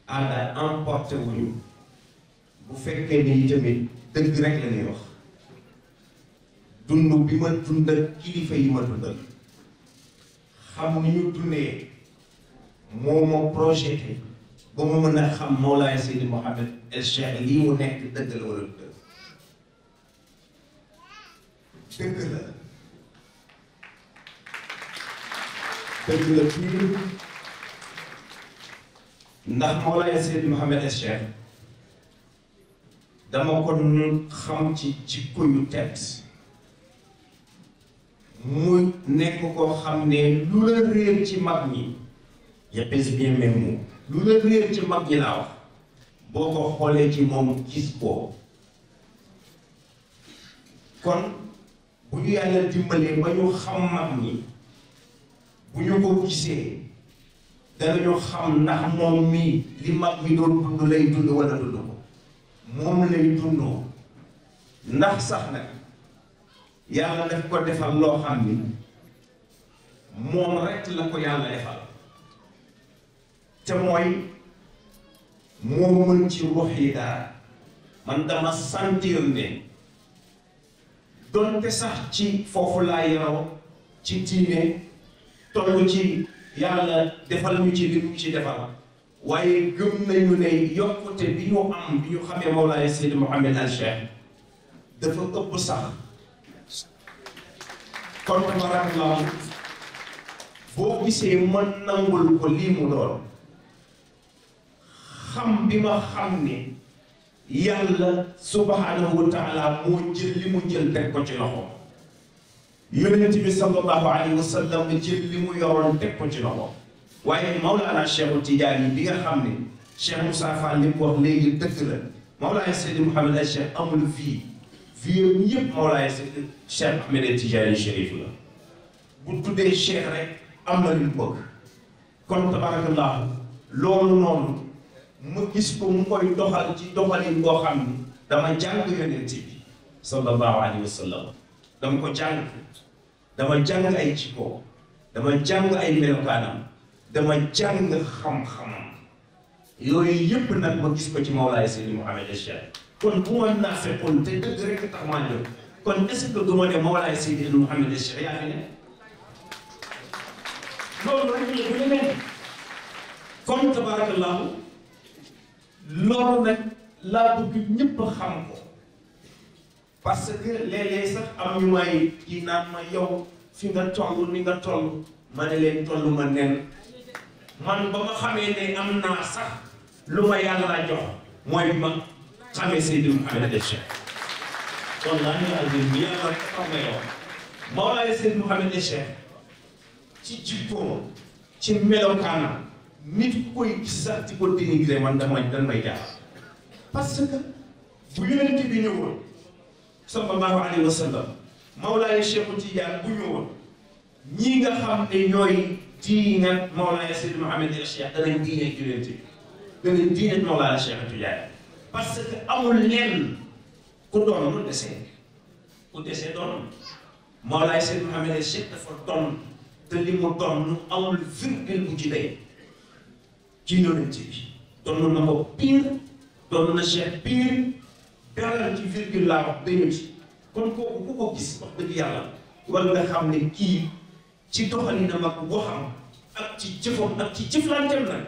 aada emporté wuñu, bu fekkee ne itamit dëgg rek la ñuy wax, dund bi ma dund ak kilifa yi ma dundal, xam ni ñu dundee moo ma projeté ba ma mën a xam Mawlaay Seydi Mohamed El Cheikh lii mu nekk dëgg la wala dëgg. dëgg la pire ndax Mawlaay Seydi Mohamed El Cheikh dama ko xam ci jikko yu tedd, mu nekk koo xam ne lu la réer ci mag ñi je pèse bien mes mots lu la réer ci mag ñi laa wax boo ko xoolee ci moom gis ko kon bu ñu yàlla dimbalee ba ñu xam mag ñi bu ñu ko gisee danañu xam ndax moom mii li mag mi doon dund lay dund wala dund ko moom lay dundoo ndax sax nag yàlla daf ko defal loo xam ni moom rekk la ko yàlla defal te mooy moo mën ci ruux yi dara man dama sentir ne donte sax ci foofu laa yaroo ci diine toll ci yàlla defal ñu ci li ñu ci defal waaye gëm nañu ne yokkute bi ñu am bi ñu xamee Mawlaay Seydi Mouhamed El Cheikh dafa ëpp sax kon tabarakallah boo gisee mën nangul ko lii mu doon xam bi ma xam ne yàlla subhanahu wa taala moo jël li mu jël teg ko ci loxo yonent bi sallallahu alayhi wa sallam jël li mu yoroon teg ko ci loxo waaye Mawlana Cheikh Tidiane bi nga xam ne Cheikh Moussa Fall li mu wax léegi dëgg la Mawlaay Seydi Mouhamed El Cheikh amul vie yëpp Mawlaay Seydi Cheikh Ahmed Tidiane Chérif la bu tuddee Cheikh rek am na lu bëgg kon tabarakallah loolu noonu ma gis ko mu koy doxal ci doxalin boo xam ni dama jàng yonent bi sallallahu alayhi wa sallam dama ko jàng dama jàng ay jikko dama jàng ay melokaanam dama jàng xam-xamam yooyu yëpp nag ma gis ko ci Mawlaay Seydi Mouhamed El Cheikh kon bu ma naafeqoon te dëgg rek tax maa jóg kon est-ce que du ma ne Mawlaay Seydi Mouhamed El Cheikh yaa fi ne loolu rek la bu demee kon tabarakallahu loolu nag laa bëgg ñëpp xam ko parce que léeg-léeg sax am ñu may kii naan ma yow fi nga toll ni nga toll ma ne leen toll ma nen man ba ma xamee ne am naa sax lu ma yàlla jox mooy ma xamee Seydi Mouhamed El Cheikh kon laa ñu aldim bi yàlla rek xam nga yow Mawlaay Seydi Mouhamed El Cheikh ci jikkoom ci melokaanam nit ku koy gis sax ci ko dénigré man dan may jaar parce que bu yonent bi ñëwoon sallallahu alayhi wa sallam Mawlaay Cheikh Tidiane bu ñëwoon ñii nga xam ne ñooy diine Mawlaay Seydi Mouhamed El Cheikh danañ diine yonent bi danañ diine Mawlaay Cheikh Tidiane parce que amul lenn ku doon mu desee ku desee doon Mawlaay Seydi Mouhamed El Cheikh dafa doon te li mu doon amul virgule bu ci day ci yonent bi doon na ko pire doon na Cheikh pire dara ci virgule laa wax dañu ci kon kooku ku ko gis wax dëgg yàlla war nga xam ne kii ci doxalinam ak waxam ak ci jëfam ak ci jëflanteem nag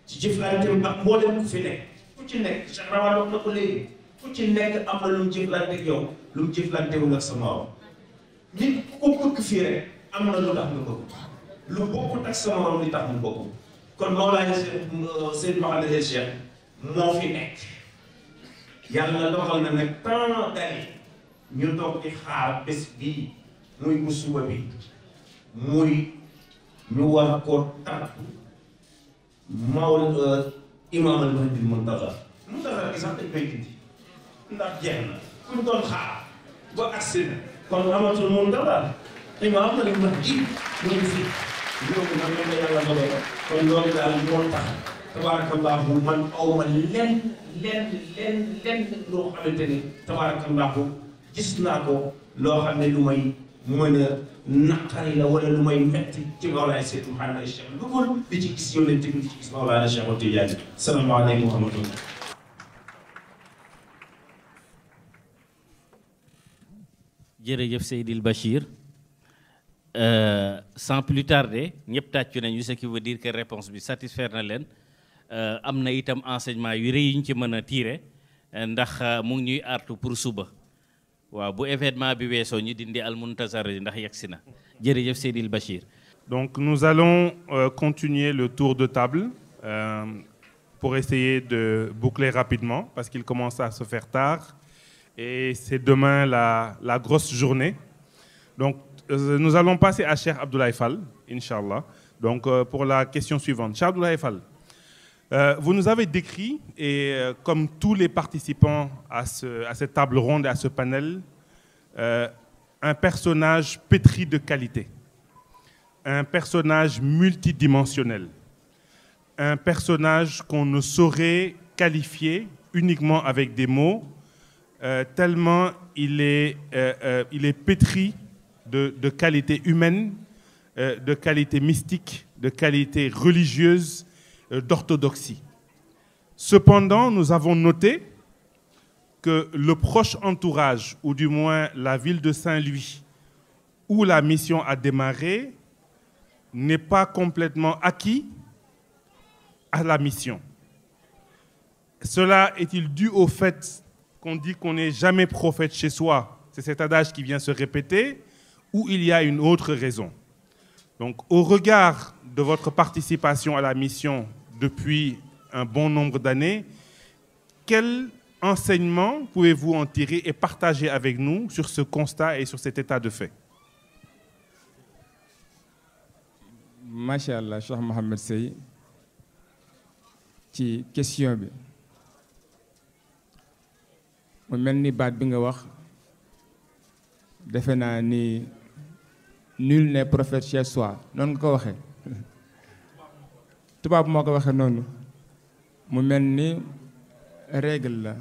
ci jëflanteem ak mboolem ku fi nekk ku ci nekk Cheikh Rawal wax na ko léegi ku ci nekk am na lu mu jëflante ak yow lu mu jëflantewul ak sa morom nit ku ko bëgg fii rek am na lu tax nga bëgg lu bokkut ak sa morom li tax mu bëgg kon Mawlaay Seydi Mouhamed El Cheikh moo fi nekk yàlla doxal na nag tant d'années ñu toog di xaar bés bii muy bu suba bi muy ñu war ko tàpp Imaam al-Mahdi Muntaza gi sax dañ koy dindi ndax jeex na kuñ doon xaar ba agsi na kon amatul Muntaza Imaam al-Mahdi mu ngi fi loolu nag ñoom la yàlla dogal kon loolu daal moo tax tabarakallahu man awma lenn loo xamante ni tabarakallahu gis naa ko loo xam ne lu may mën a naqari la wala lu may metti ci Mawlaay Seydi Mouhamed El Cheikh lu ko di ci gis yonent bi di ci gis Mawlaana Cheikh Tidiane salaamaaleykum wa rahmatullah. jërëjëf Seydil Bachir sans plus tarder ñëpp tàccu nañu ce qui veut dire que réponse bi satisfaire na leen am na itam enseignement yu rëy yu ñu ci mën a tirer ndax mu ngi ñuy artu pour suba waaw bu événement bi weesoo ñu dindi al-Muntazar ndax yegsi na jërëjëf Seydil Bachir. Donc nous allons continuer le tour de table pour essayer de boucler rapidement parce qu'il commence à se faire tard et c'est demain la grosse journée. Donc, nous allons passer à Cheikh Abdoulaye Fall, Inch'Allah. Donc, pour la question suivante. Cheikh Abdoulaye Fall, vous nous avez décrit, et comme tous les participants à cette table ronde et à ce panel, un personnage pétri de qualité, un personnage multidimensionnel, un personnage qu'on ne saurait qualifier uniquement avec des mots, tellement il est pétri de qualité humaine, de qualité mystique, de qualité religieuse, d'orthodoxie. Cependant, nous avons noté que le proche entourage, ou du moins la ville de Saint-Louis, où la mission a démarré, n'est pas complètement acquis à la mission. Cela est-il dû au fait qu'on dit qu'on n'est jamais prophète chez soi? C'est cet adage qui vient se répéter, ou il y a une autre raison? Donc, au regard de votre participation à la mission depuis un bon nombre d'années, quel enseignement pouvez-vous en tirer et partager avec nous sur ce constat et sur cet état de fait? Masha'Allah, Cheikh Mohamed Sey, ci question bi mu mel ni baat bi nga wax defe naa ni nul n'est prophète chez soi noonu nga ko waxee tubaab moo ko waxee noonu mu mel ni règle la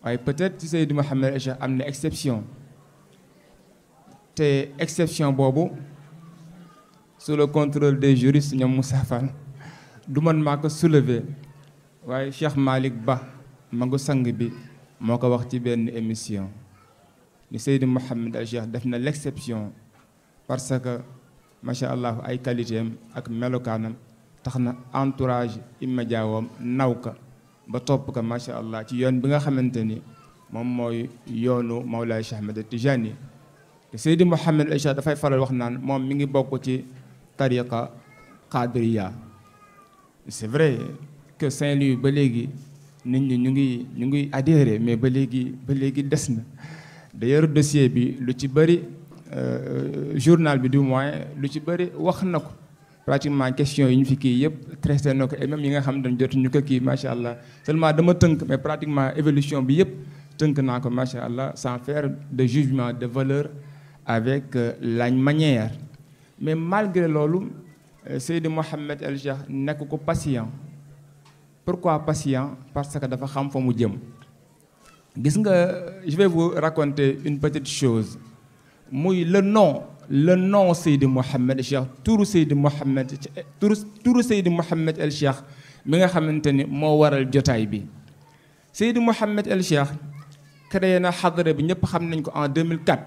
waaye peut-être ci Seydou Mohamed Cheikh am na exception te exception boobu sous le contrôle des juristes ñoom Moussa Fall du man maa ko soulever waaye Cheikh Malick Ba magu sang bi moo ko wax ci benn émission ni Seydou Mohamed Cheikh def na l'exception parce que macha allah ay qualité am ak melokaanam tax na entourage immédiat wam naw ka ba topp ko macha allah ci yoon bi nga xamante ni moom mooy yoonu Mawlaay Cheikh Ahmed Tijani te Seydou Mohamed Cheikh dafay faral wax naan moom mi ngi bokk ci tariqa qadiriya. C'est vrai que Saint-Louis ba léegi nit ñi ñu ngi adhéré mais ba léegi des na d'ailleurs dossier bi lu ci bëri journal bi du moins lu ci bëri wax na ko pratiquement question yi ñu fi kii yëpp traité na ko et même yi nga xam ne jotuñu ko kii macha allah seulement dama tënk mais pratiquement évolution bi yëpp tënk naa ko macha allah sans faire de jugement de valeur avec la manière. Mais malgré loolu Seydi Mohamed El Cheikh nekk ko patient. Pourquoi patient? Parce que dafa xam fa mu jëm. Gis nga, je vais vous raconter une petite chose. Muy le nom Seydi Mohamed El Cheikh, turu Seydi Mohamed El Cheikh mi nga xamante ni moo waral jotaay bi. Seydi Mohamed El Cheikh créé na xadara bi ñëpp xam nañ ko en 2004.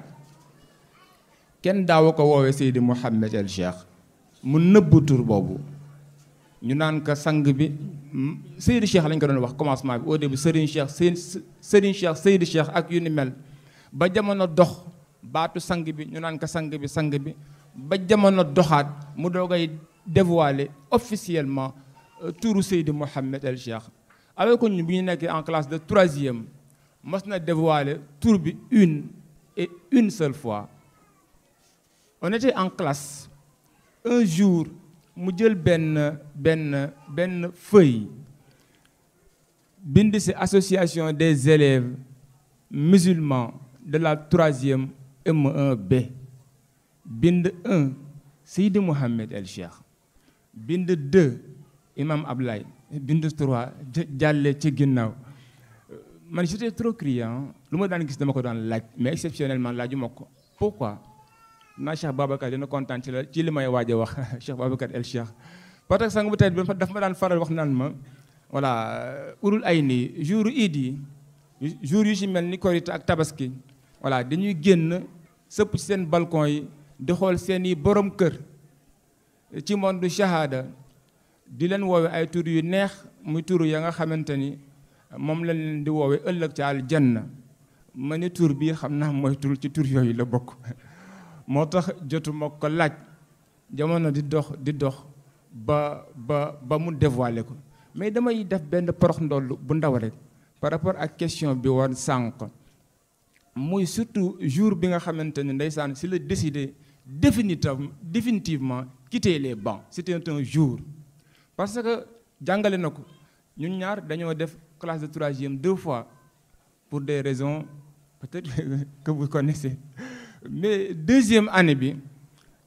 kenn daaw ko woowee Seydi Mohamed El Cheikh mu nëbbu tur boobu ñu naan ko sang bi Seydi Cheikh lañ ko doon wax commencement bi au début Serigne Cheikh Seydi Cheikh ak yu ni mel ba jamono dox baatu sang bi ñu naan ko sang bi ba jamono doxaat mu doogay dévoiler officiellement turu Seydi Mohamed El Cheikh. avec ñu bi ñu nekkee en classe de 3e mos na dévoiler tur bi une seule fois. On était en classe un jour mu jël benn feuille bind ci association des élèves musulmans de la 3e M1B bind 1 Seydi Mohamed El Cheikh bind 2 Imam Ablaye bind 3 jàlle ci ginnaaw man j'étais trop criant lu ma daan gis dama ko daan laaj mais exceptionnellement laajuma ko pourquoi. naa Cheikh Babacar dina kontaan ci li may waaj a wax Cheikh Babacar El Cheikh parce que sang bu tey bi daf ma daan faral wax naan ma voilà urul ay nii jour iid yi jour yu ci mel ni korite ak tabaski voilà dañuy génn sëpp ci seen balcon yi di xool seeni borom kër ci monde shahada di leen woowe ay tur yu neex muy tur ya nga xamante ni moom lañ leen di woowe ëllëg ci aljanna ma ni tur bii xam naa mooy tur ci tur yooyu la bokk. moo tax jotuma ko laaj jamono di dox ba mu dévoiler ko mais damay def benn porox ndoll bu ndaw rek par rapport ak question bi woon sànq muy surtout jour bi nga xamante ne ndeysaan si la décidé définitivement quitter les bancs. C'était un jour parce que jàngale na ko ñun ñaar dañoo def classe de 3e 2 fois pour des raisons peut-être que vous connaissez, mais 2e année bi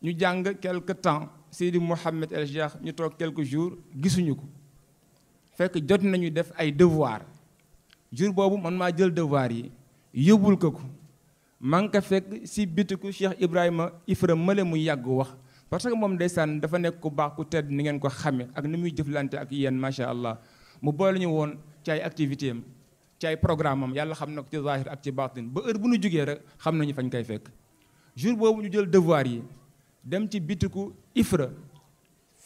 ñu jàng quelque temps Seydi Mouhamed El Cheikh ñu toog quelques jours gisuñu ko fekk jot nañu def ay devoir jour boobu man maa jël devoir yi yóbbul ko maa ngi ko fekk si bitiku Cheikh Ibrahima Ifra male mu yàgg wax parce que moom ndeysaan dafa nekk ku baax ku tedd ni ngeen ko xame ak ni muy jëflante ak yéen macha allah mu boole ñu woon ci ay activité am ci ay programme am yàlla xam na ko ci zahir ak ci baatin ba heure bu ñu jógee rek xam nañu fañ koy fekk jour boobu ñu jël devoir yi dem ci bitiku Ifra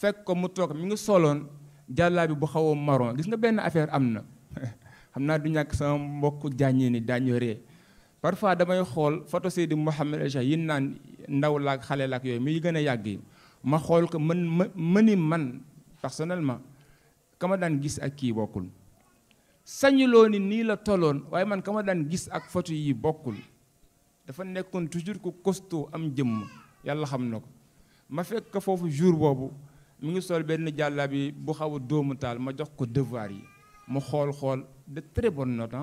fekk ko mu toog mi ngi soloon jàllaa bi bu xaw a marron gis nga benn affaire am na xam naa du ñàkk sama mbokk jàññee ni daañu ree parfois damay xool photo Seydi Mouhamed El Cheikh yi naan ndaw laak xale laak yooyu mi gën a yàgg yi ma xool ko man personnellement kama daan gis ak kii bokkul sañuloo ni nii la tolloon waaye man kama daan gis ak photo yi bokkul dafa nekkoon toujours ku costaud am jëmm yàlla xam na ko ma fekk ko foofu jour boobu mi ngi sol benn jàlla bi bu xaw a dóomu taal ma jox ko devoir yi mu xool de très bonne note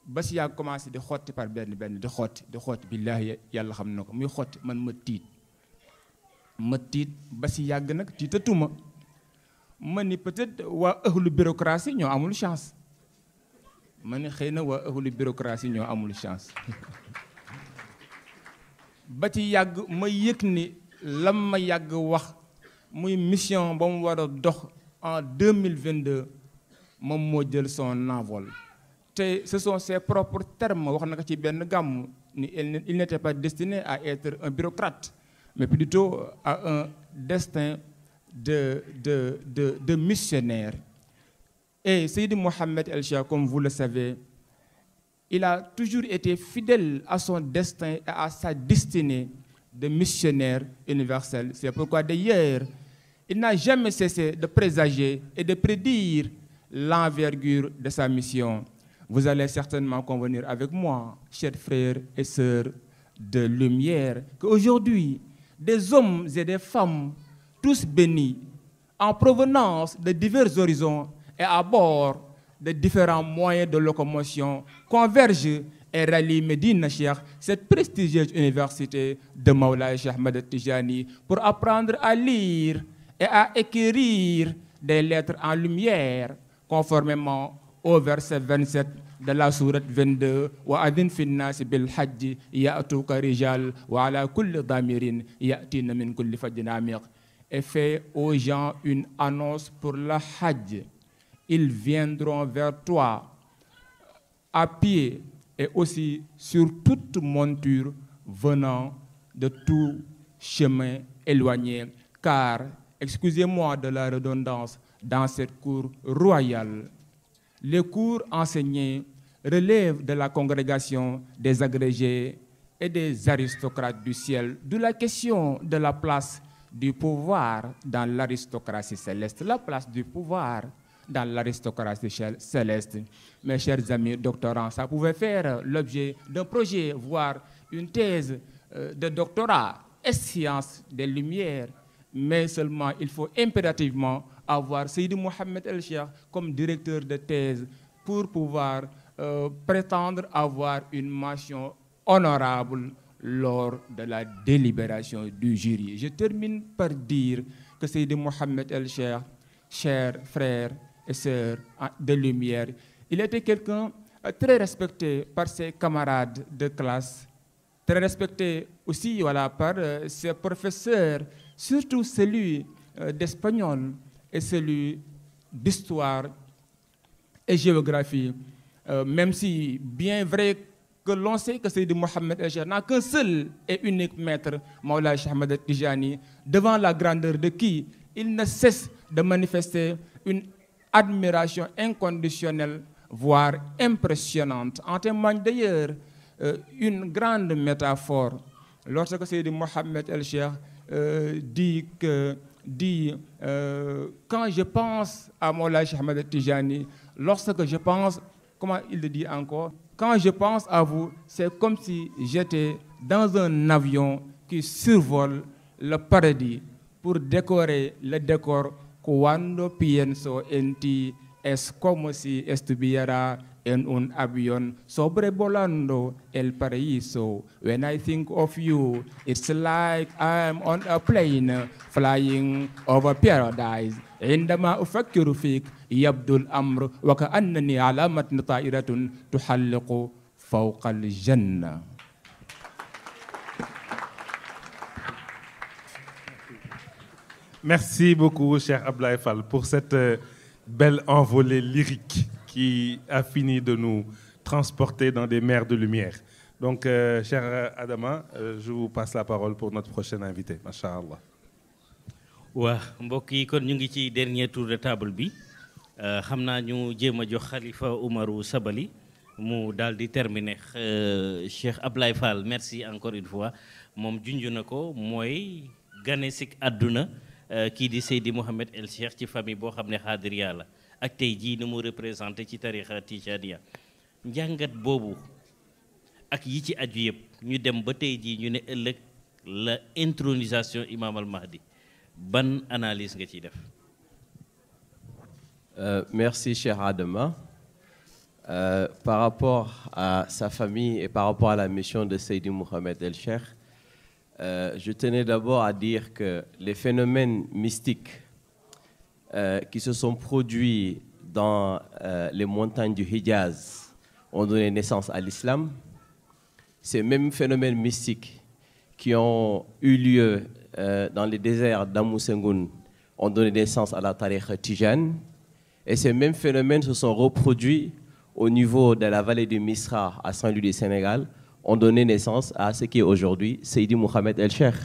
ba si yaa commencé di xotti par benn di xotti billaahi yàlla xam na ko muy xotti man ma tiit ba si yàgg nag tiitatuma ma ni peut-être waa ëhlu bureaucratie ñoo amul chance ma ni xëy na waa ëhlu bureaucratie ñoo amul chance ba ci yàgg ma yëg ni lam ma yàgg wax muy mission ba mu war a dox en 2022 moom moo jël son envol te ce sont ses propres termes wax na ko ci benn gàmm ni il n'était pas destiné à être un bureaucrate mais plutôt à un destin de missionnaire. Et Seydi Mouhamed El Cheikh, comme vous le savez, il a toujours été fidèle à son destin et à sa destinée de missionnaire universel. C'est pourquoi d'ailleurs, il n'a jamais cessé de présager et de prédire l'envergure de sa mission. Vous allez certainement convenir avec moi, chers frères et sœurs de lumière, qu'aujourd'hui, des hommes et des femmes, tous bénis, en provenance de divers horizons et à bord de différents moyens de locomotion, convergent et rallient Médina Cheikh, cette prestigieuse université de Mawlaay Cheikh Ahmed Tijani, pour apprendre à lire et à écrire des lettres en lumière, conformément au verset 27 de la sourate 22 wa adin fi nnaasi bil hajji ya'tuuka rijal wa ala kulli damirin ya'tina min kulli fajjin amiq, et fait aux gens une annonce pour le hajj. Ils viendront vers toi à pied et aussi sur toute monture venant de tout chemin éloigné, car, excusez-moi de la redondance, dans cette cour royale, les cours enseignés relèvent de la congrégation des agrégés et des aristocrates du ciel, d'où la question de la place du pouvoir dans l'aristocratie céleste. La place du pouvoir dans l'aristocratie céleste. Mes chers amis doctorants, ça pouvait faire l'objet d'un projet, voire une thèse de doctorat et sciences des Lumières, mais seulement il faut impérativement avoir Seydi Mouhamed El Cheikh comme directeur de thèse pour pouvoir prétendre avoir une mention honorable lors de la délibération du jury. Je termine par dire que Seydi Mouhamed El Cheikh, chers frères et sœurs de lumière, il était quelqu'un très respecté par ses camarades de classe, très respecté aussi par ses professeurs, surtout celui d'espagnol et celui d'histoire et géographie. Même si, bien vrai que l'on sait que Seydi Mouhamed El Cheikh n'a qu'un seul et unique maître, Mawlaay Cheikh Ahmed Tijani, devant la grandeur de qui il ne cesse de manifester une admiration inconditionnelle, voire impressionnante. En témoigne d'ailleurs une grande métaphore. Lorsque Seydi Mouhamed El Cheikh dit quand je pense à Mawlaay Cheikh Ahmed Tijani, lorsque je pense, comment il le dit encore, Quand je pense à vous, c'est comme si j'étais dans un avion qui survole le paradis pour décorer le décor. Cuando pienso en ti, es como si estuviera en un avión sobrevolando el paraíso. When I think of you, it's like I'm on a plane flying over paradise. عندما أفكر فيك يبدو الأمر وكأنني علامة طائرة تحلق فوق الجنة. Merci beaucoup, cher Ablaye Fall, pour cette belle envolée lyrique qui a fini de nous transporter dans des mers de lumière. Donc, cher Adama, je vous passe la parole pour notre prochain invité. Masha'Allah. waa mbokk yi kon ñu ngi ci dernier tour de table bi xam naa ñu jéem a jox Khalifa Oumarou Sabali mu daal di terminer Cheikh Ablaye Fall merci encore une fois moom junj na ko mooy ganesik àdduna kii di Seydi Mouhamed El Cheikh ci famille boo xam ne xaadiriya la ak tey jii ni mu représenté ci tarixa Tijaniya njàngat boobu ak yi ci aju yëpp ñu dem ba tey jii ñu ne ëllëg la intronisation Imam al Mahdi ban analyse nga ciy def. Merci cher Adama. Par rapport à sa famille et par rapport à la mission de Seydi Mouhamed El Cheikh, je tenais d'abord à dire que les phénomènes mystiques qui se sont produits dans les montagnes du Hijaz ont donné naissance à l'islam. Ces mêmes phénomènes mystiques qui ont eu lieu dans les déserts d'Amousengoun ont donné naissance à la tariqa Tijane. Et ces mêmes phénomènes se sont reproduits au niveau de la vallée du Misra à Saint-Louis du Sénégal, ont donné naissance à ce qui est aujourd'hui Seydi Mouhamed El Cheikh.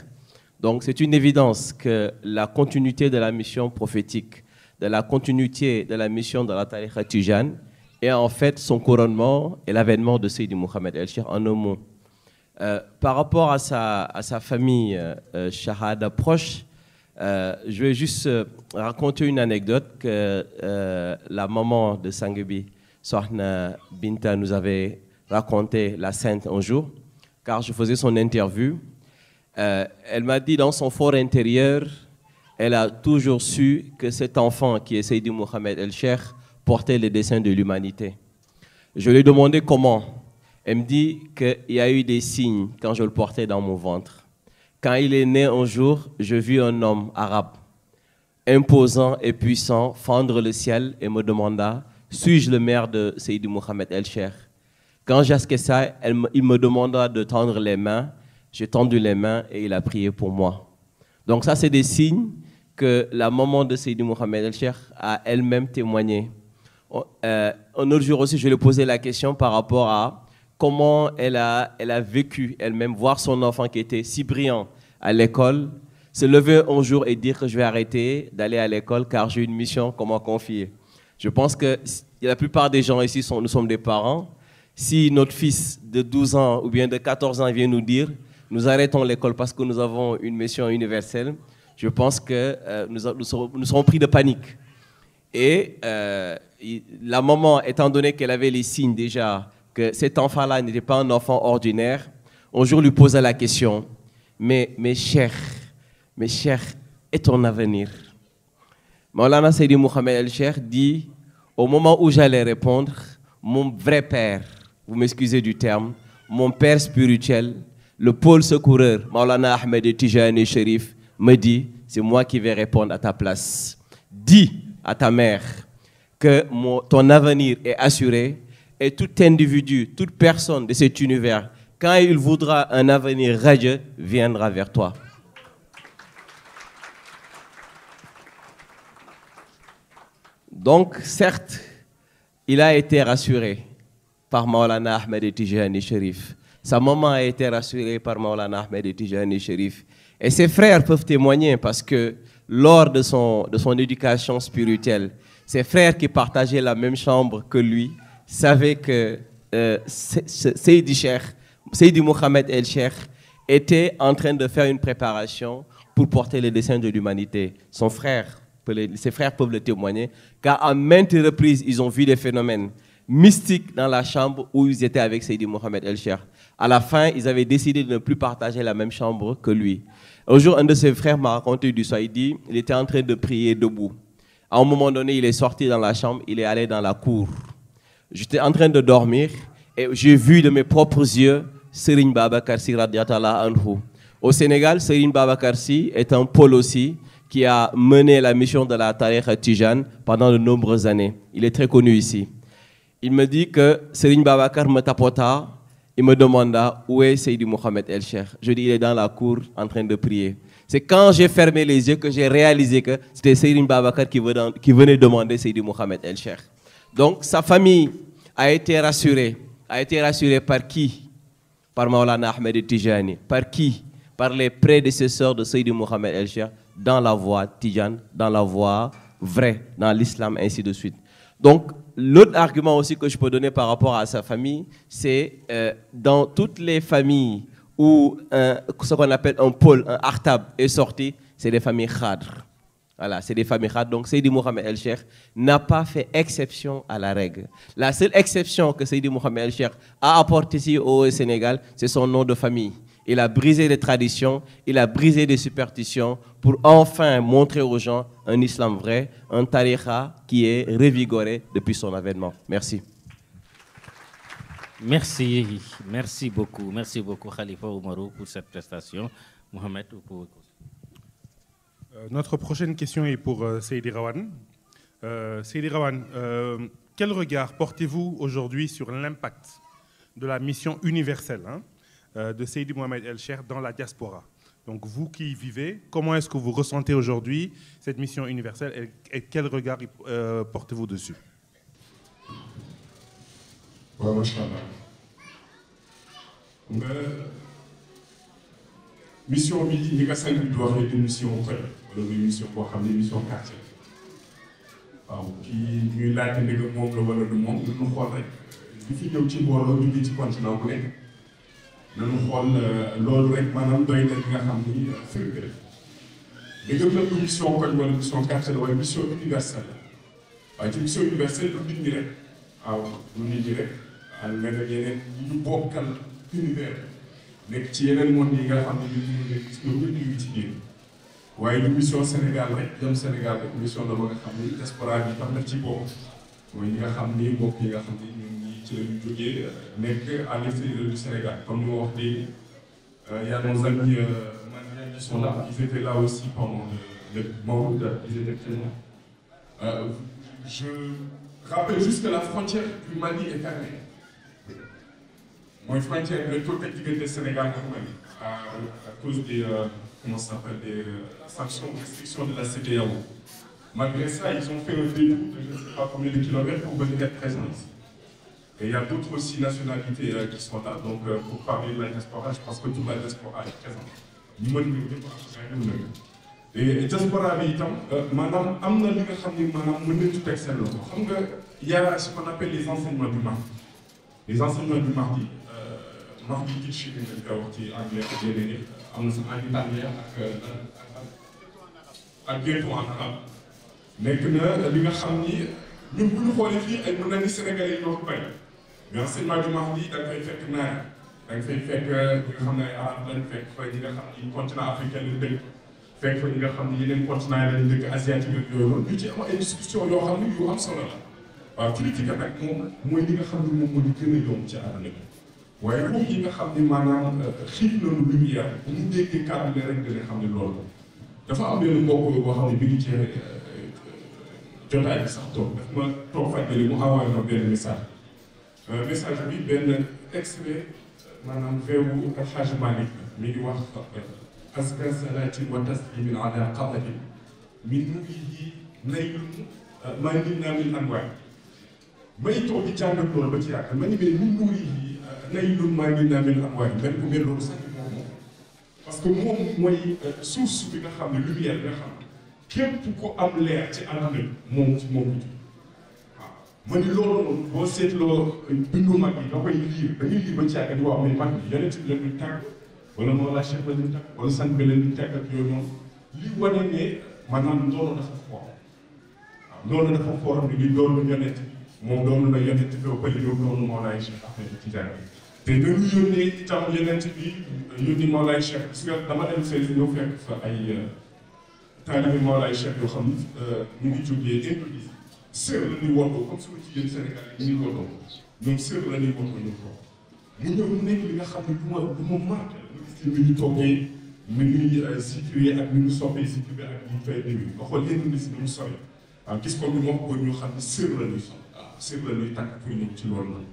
Donc c'est une évidence que la continuité de la mission prophétique, de la continuité de la mission de la tariqa Tijane est en fait son couronnement et l'avènement de Seydi Mouhamed El Cheikh en un mot. Par rapport à sa famille Shahada proche, je vais juste raconter une anecdote que la maman de Sangebi, Sohna Binta, nous avait raconté la Sainte un jour, car je faisais son interview. Elle m'a dit dans son fort intérieur, elle a toujours su que cet enfant qui est Seydi Mouhamed El Cheikh portait les desseins de l'humanité. Je lui ai demandé comment. Elle me dit qu'il y a eu des signes quand je le portais dans mon ventre. Quand il est né un jour, je vis un homme arabe, imposant et puissant, fendre le ciel et me demanda, suis-je le maire de Seydi Mouhamed El Cheikh? Quand j'asquais ça, il me demanda de tendre les mains. J'ai tendu les mains et il a prié pour moi. Donc ça, c'est des signes que la maman de Seydi Mouhamed El Cheikh a elle-même témoigné. Un autre jour aussi, je lui ai posé la question par rapport à comment elle a vécu elle-même, voir son enfant qui était si brillant à l'école, se lever un jour et dire que je vais arrêter d'aller à l'école car j'ai une mission qu'on m'a confiée. Je pense que la plupart des gens ici, nous sommes des parents. Si notre fils de 12 ans ou bien de 14 ans vient nous dire « nous arrêtons l'école parce que nous avons une mission universelle », je pense que nous serons pris de panique. Et la maman, étant donné qu'elle avait les signes déjà, que cet enfant-là n'était pas un enfant ordinaire, un jour lui posa la question, mais mes chers, et ton avenir? Maulana Seydi Mouhamed El Cheikh dit, au moment où j'allais répondre, mon vrai père, vous m'excusez du terme, mon père spirituel, le pôle secoureur, Maulana Ahmed Tijani Sherif, me dit, c'est moi qui vais répondre à ta place. Dis à ta mère que ton avenir est assuré. Et tout individu, toute personne de cet univers, quand il voudra un avenir radieux, viendra vers toi. Donc, certes, il a été rassuré par Maulana Ahmed Tijani Sherif. Sa maman a été rassurée par Maulana Ahmed Tijani Sherif. Et ses frères peuvent témoigner parce que lors de son éducation spirituelle, ses frères qui partageaient la même chambre que lui, savait que Seydi Mouhamed El Cheikh était en train de faire une préparation pour porter les desseins de l'humanité. Ses frères peuvent le témoigner, car à maintes reprises, ils ont vu des phénomènes. mystique dans la chambre où ils étaient avec Seydi Mohamed El Cheikh. À la fin, ils avaient décidé de ne plus partager la même chambre que lui. Un jour, un de ses frères m'a raconté du soir, il dit, il était en train de prier debout. À un moment donné, il est sorti dans la chambre, il est allé dans la cour. J'étais en train de dormir et j'ai vu de mes propres yeux Serigne Babacar Sy radiyallahu anhu. Au Sénégal, Serigne Babacar Sy est un pôle aussi qui a mené la mission de la Tariqa Tijane pendant de nombreuses années. Il est très connu ici. Il me dit que Serigne Babacar me tapota, il me demanda où est Seydi Mohamed El Cheikh. Je dis il est dans la cour en train de prier. C'est quand j'ai fermé les yeux que j'ai réalisé que c'était Serigne Babacar qui venait demander Seydi Mohamed El Cheikh. Donc sa famille a été rassurée. A été rassurée par qui? Par Maulana Ahmed Tijani. Par qui? Par les prédécesseurs de Seydi Mohamed El Cheikh dans la voie Tijane, dans la voie vraie, dans l'islam, ainsi de suite. Donc, l'autre argument aussi que je peux donner par rapport à sa famille, c'est dans toutes les familles où ce qu'on appelle un pôle, un artab est sorti, c'est des familles khadr. Voilà, c'est des familles khadr. Donc, Seydi Mohamed El Cheikh n'a pas fait exception à la règle. La seule exception que Seydi Mohamed El Cheikh a apportée ici au Sénégal, c'est son nom de famille. Il a brisé les traditions, il a brisé des superstitions pour enfin montrer aux gens un islam vrai, un tariqa qui est revigoré depuis son avènement. Merci. Merci beaucoup Khalifa Oumarou pour cette prestation. Mohamed, vous pouvez... Notre prochaine question est pour Seydi Rawane. Seydi Rawane, quel regard portez-vous aujourd'hui sur l'impact de la mission universelle de Seydi Mohamed El Cheikh dans la diaspora? Donc vous qui y vivez, comment est-ce que vous ressentez aujourd'hui cette mission universelle et quel regard portez-vous dessus? waaw macha allah nga mission bi ni nga sang bi di waxee di mission koy wala muy mission boo xam ne mission quartier waaw kii ñuy laajte ne moom la wala du moom lu ñu xool rek li fi ñëw ci mbooloo jógee ci continent bu nekk nañu xool loolu rek maanaam doy na li nga xam ni firnde la mais gëm nañu mission koñ wala mission quartier la waaye mission universelle la waaye ci mission universelle du nit ñi rek waaw du nit ñi rek ak yeneen ñu bokkal univers nekk ci yeneen monde yi nga xam ne ñu nekk ci ñoom ñëpp ñu ngi ci biir waaye du mission Sénégal rek jëm Sénégal rek mission la ba nga xam ni diaspora bi tam na ci bopp mooy ñi nga xam ni mbokk yi nga xam ni ñun ñi ci la ñu jógee nekk à l'extérieur du Sénégal comme ni ma wax léegi y a nos amis maliens qui sont là ils étaient là aussi pendant le Mawlud, ils étaient présents. Je rappelle juste que la frontière du Mali est fermée. Moi, frontière de tout le Sénégal et Mali à cause des comment ça s'appelle des sanctions, restrictions de la CEDEAO. Malgré ça, ils ont fait un détour de je ne sais pas combien de kilomètres pour venir être présents ici. Et il y a d'autres aussi nationalités qui sont là. Donc, pour parler de la diaspora, je pense que toute la diaspora est présente. Et diaspora bi itam maanaam am na li nga xam ni maanaam mën nañu teg seen loxo xam nga y a ce qu'on appelle les enseignements du Mahdi. Les enseignements du Mahdi Mahdi teaching lañ koy wax ci anglais ak yeneen yi am na sax en italien ak bientôt en arabe nekk na li nga xam ni ñun bu ñu xoolee fii ay mën na ni Sénégalais yi ñoo ko bay mais enseignement du Mahdi da nga fay fekk naar da nga fay fekk ñi nga xam ne ay arabe lañ fekk fa ñi nga xam ni continent africain lañ dëkk fekk fa ñi nga xam ne yeneen continent yi lañ dëkk asiatique ak yooyu noonu ñu ci am ay institution yoo xam ne yu am solo la waaw critique nag moom mooy li nga xam ne moom moo di gën a yomb ci àdduna bi waaye ruux yi nga xam ne maanaam xiif nañu lumière bu ñu déggee kàddu rek dina xam ne loolu dafa am benn mbokk boo xam ne bi ngi ci jotaay bi sax toog daf ma toog fàttali mu envoyé ma benn message bi benn extrait maanaam veewu El Hadj Malick mi ngi wax أزكى صلاة وتسليم على قبل من نوره نيل ما نلنا من أنواع ما يتوب جانب لول بتياك ما نبي من نوره نيل ما نلنا من أنواع من كمل لول سنة parce que moom mooy source bi nga xam ne lumière bi nga xam képp ku am leer ci àdduna moom ci moom la waaw ma ni loolu noonu boo seetloo bindu mag yi nga koy lire dañuy lire ba caag di wax mais mag bi yeneen ci leen di tàgg wala moo la chef la ñu tàgg wala sant bi leen di tàgg ak yooyu noonu li wane ne maanaam loolu dafa foor waaw loolu dafa foor ni li loolu yonent moom doon la yonent bi ba pare doon Mawlaay Cheikh Ahmed Tidiane te dañu yónnee itam yonent bi yónni Mawlaay Cheikh parce que dama dem fee ñëw fekk fa ay taalibe Mawlaay Cheikh yoo xam ñu ngi jógee Indonésie sër la ñuy woddoo comme suñu jigéen Sénégal yi ñu ngi woddoo ñoom sër la ñuy woddoo ñu ko mu ñëw mu nekk li nga xam ne du ma marqué la gis ni ñu toggee ni ñuy situé ak ni ñu soppee situé ak ni ñu fay déwi nga xool Indonésie ni mu sori waaw gis ko ñu wax ko ñu xam ne sër la ñuy sol waaw sër la ñuy tàkk pour ñëw ci loolu la waaw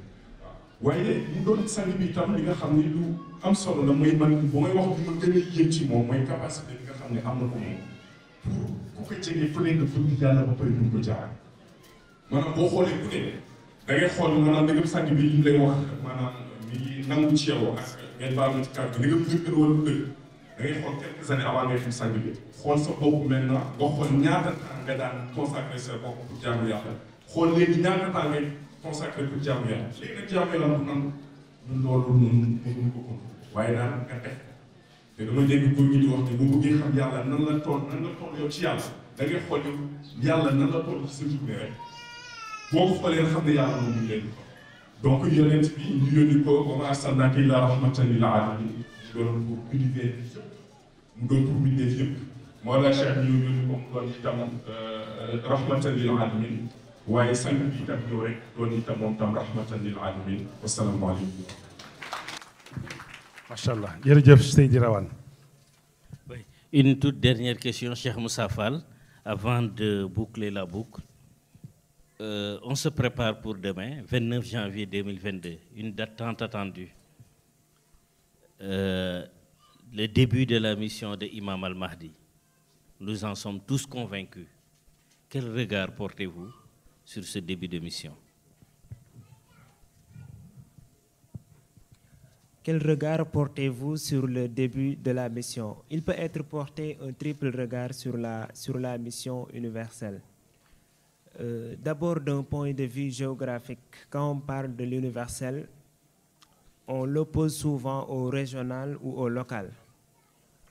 waaye mu doon sang bi itam li nga xam ne lu am solo la mooy man bu may wax bi ma gën a yéem ci moom mooy capacité bi nga xam ne am na ko moom pour ku ko jegee fële nga bëgg yàlla ba pare duñ ko jaar maanaam boo xoolee ku ne da ngay xool maanaam dëgg sang bi li ñu lay wax maanaam mi nangu ci yow ak ngeen baal ma ci kàddu gi nga bëgg wala bëgg da ngay xool quelques années avant ngay xam sang bi xool sa bopp maintenant nga xool ñaata temps nga daan consacré sa bopp pour jaamu yàlla xool léegi ñaata temps ngay consacré pour jaamu yàlla léegi nag jaamu yàlla bu nangu ñun loolu mënuñu ko waaye daal nga def te dama dégg góor ñi di wax ne bu bëggee xam yàlla nan la toll yow ci yàlla da ngay xool yow yàlla nan la toll ci sa journée rek boo ko xoolee nga xam ne yàlla moom ñu leen ko donc yonent bi ñu yónni ko wa maa arsalnaaka illaa rahmatan lil aalamiin mu doon pour univers yëpp mu doon pour mbindeef yëpp moo la Cheikh ñu yónni ko mu doon itam rahmatan lil aalamiin waaye sang bi itam ñëw rek doon itam moom tam rahmatan lil aalamiin wassalaamu aleykum. macha allah jërëjëf Seydi Rawane. Une toute dernière question, Cheikh Moussa Fall, avant de boucler la boucle. On se prépare pour demain, 29 janvier 2022, une date tant attendue. Le début de la mission de Imam Al-Mahdi. Nous en sommes tous convaincus. Quel regard portez-vous sur ce début de mission? Quel regard portez-vous sur le début de la mission? Il peut être porté un triple regard sur la mission universelle. D'abord, d'un point de vue géographique, quand on parle de l'universel, on l'oppose souvent au régional ou au local.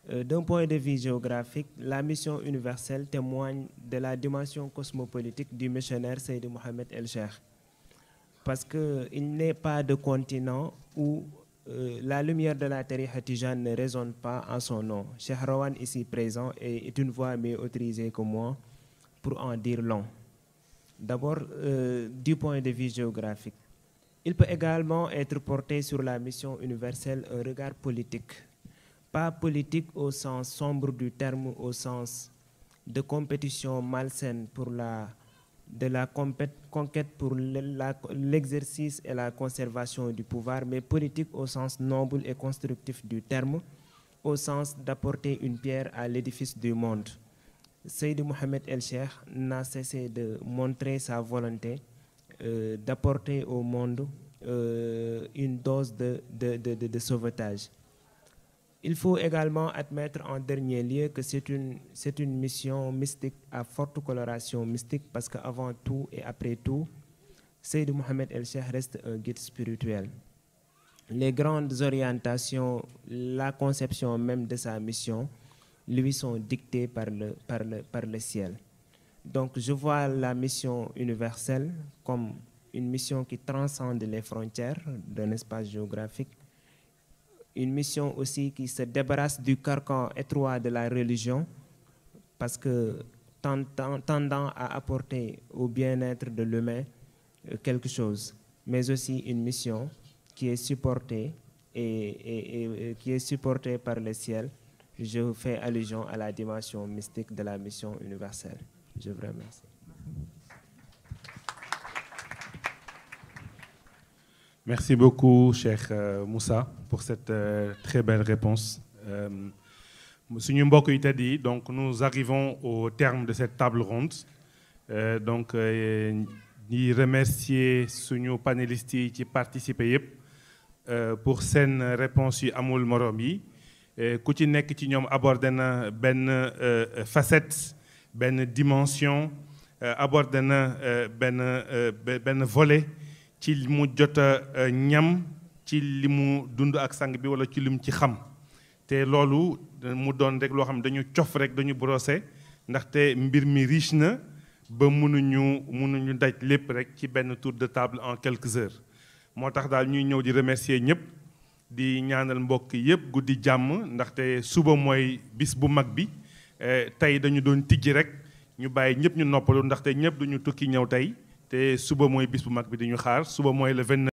D'un point de vue géographique, la mission universelle témoigne de la dimension cosmopolitique du missionnaire Seydi Mohamed El Cheikh. Parce qu'il n'est pas de continent où la lumière de la tariqa Tijane ne résonne pas en son nom. Cheikh Rawane, ici présent, est une voix mieux autorisée que moi pour en dire long. D'abord, du point de vue géographique. Il peut également être porté sur la mission universelle un regard politique. Pas politique au sens sombre du terme, au sens de compétition malsaine pour conquête pour l'exercice et la conservation du pouvoir, mais politique au sens noble et constructif du terme, au sens d'apporter une pierre à l'édifice du monde. Seydi Mohamed El Cheikh n'a cessé de montrer sa volonté d'apporter au monde une dose de sauvetage. Il faut également admettre en dernier lieu que c'est une mission mystique à forte coloration mystique parce qu'avant tout et après tout, Seydi Mohamed El Cheikh reste un guide spirituel. Les grandes orientations, la conception même de sa mission, lui sont dictées par le ciel. Donc je vois la mission universelle comme une mission qui transcende les frontières d'un espace géographique, une mission aussi qui se débarrasse du carcan étroit de la religion, parce que tendant à apporter au bien-être de l'humain quelque chose, mais aussi une mission qui est supportée et qui est supportée par le ciel. Je fais allusion à la dimension mystique de la mission universelle. Je vous remercie. Merci beaucoup, Cheikh Moussa, pour cette très belle réponse. Suñu mbokk yi tedd yi, donc nous arrivons au terme de cette table ronde. Donc ñi remercier suñu panélistes yi ci participer yépp pour seen réponse yu amul morom yi. Ku ci nekk ci ñoom abordé na benn facette, benn dimension, abordé na benn volet ci li mu jot a ñam ci li mu dund ak sang bi wala ci lim ci xam. te loolu mu doon rek loo xam ne dañu cof rek dañu brosser ndaxte mbir mi riche na ba mënuñu daj lépp rek ci benn tour de table en quelques heures moo tax daal ñuy ñëw di remercier ñëpp di ñaanal mbokk yëpp guddi jàmm ndaxte suba mooy bis bu mag bi tey dañu doon tijji rek ñu bàyyi ñëpp ñu noppalu ndaxte ñëpp duñu tukki ñëw tey te suba mooy bis bu mag bi di ñu xaar suba mooy le 29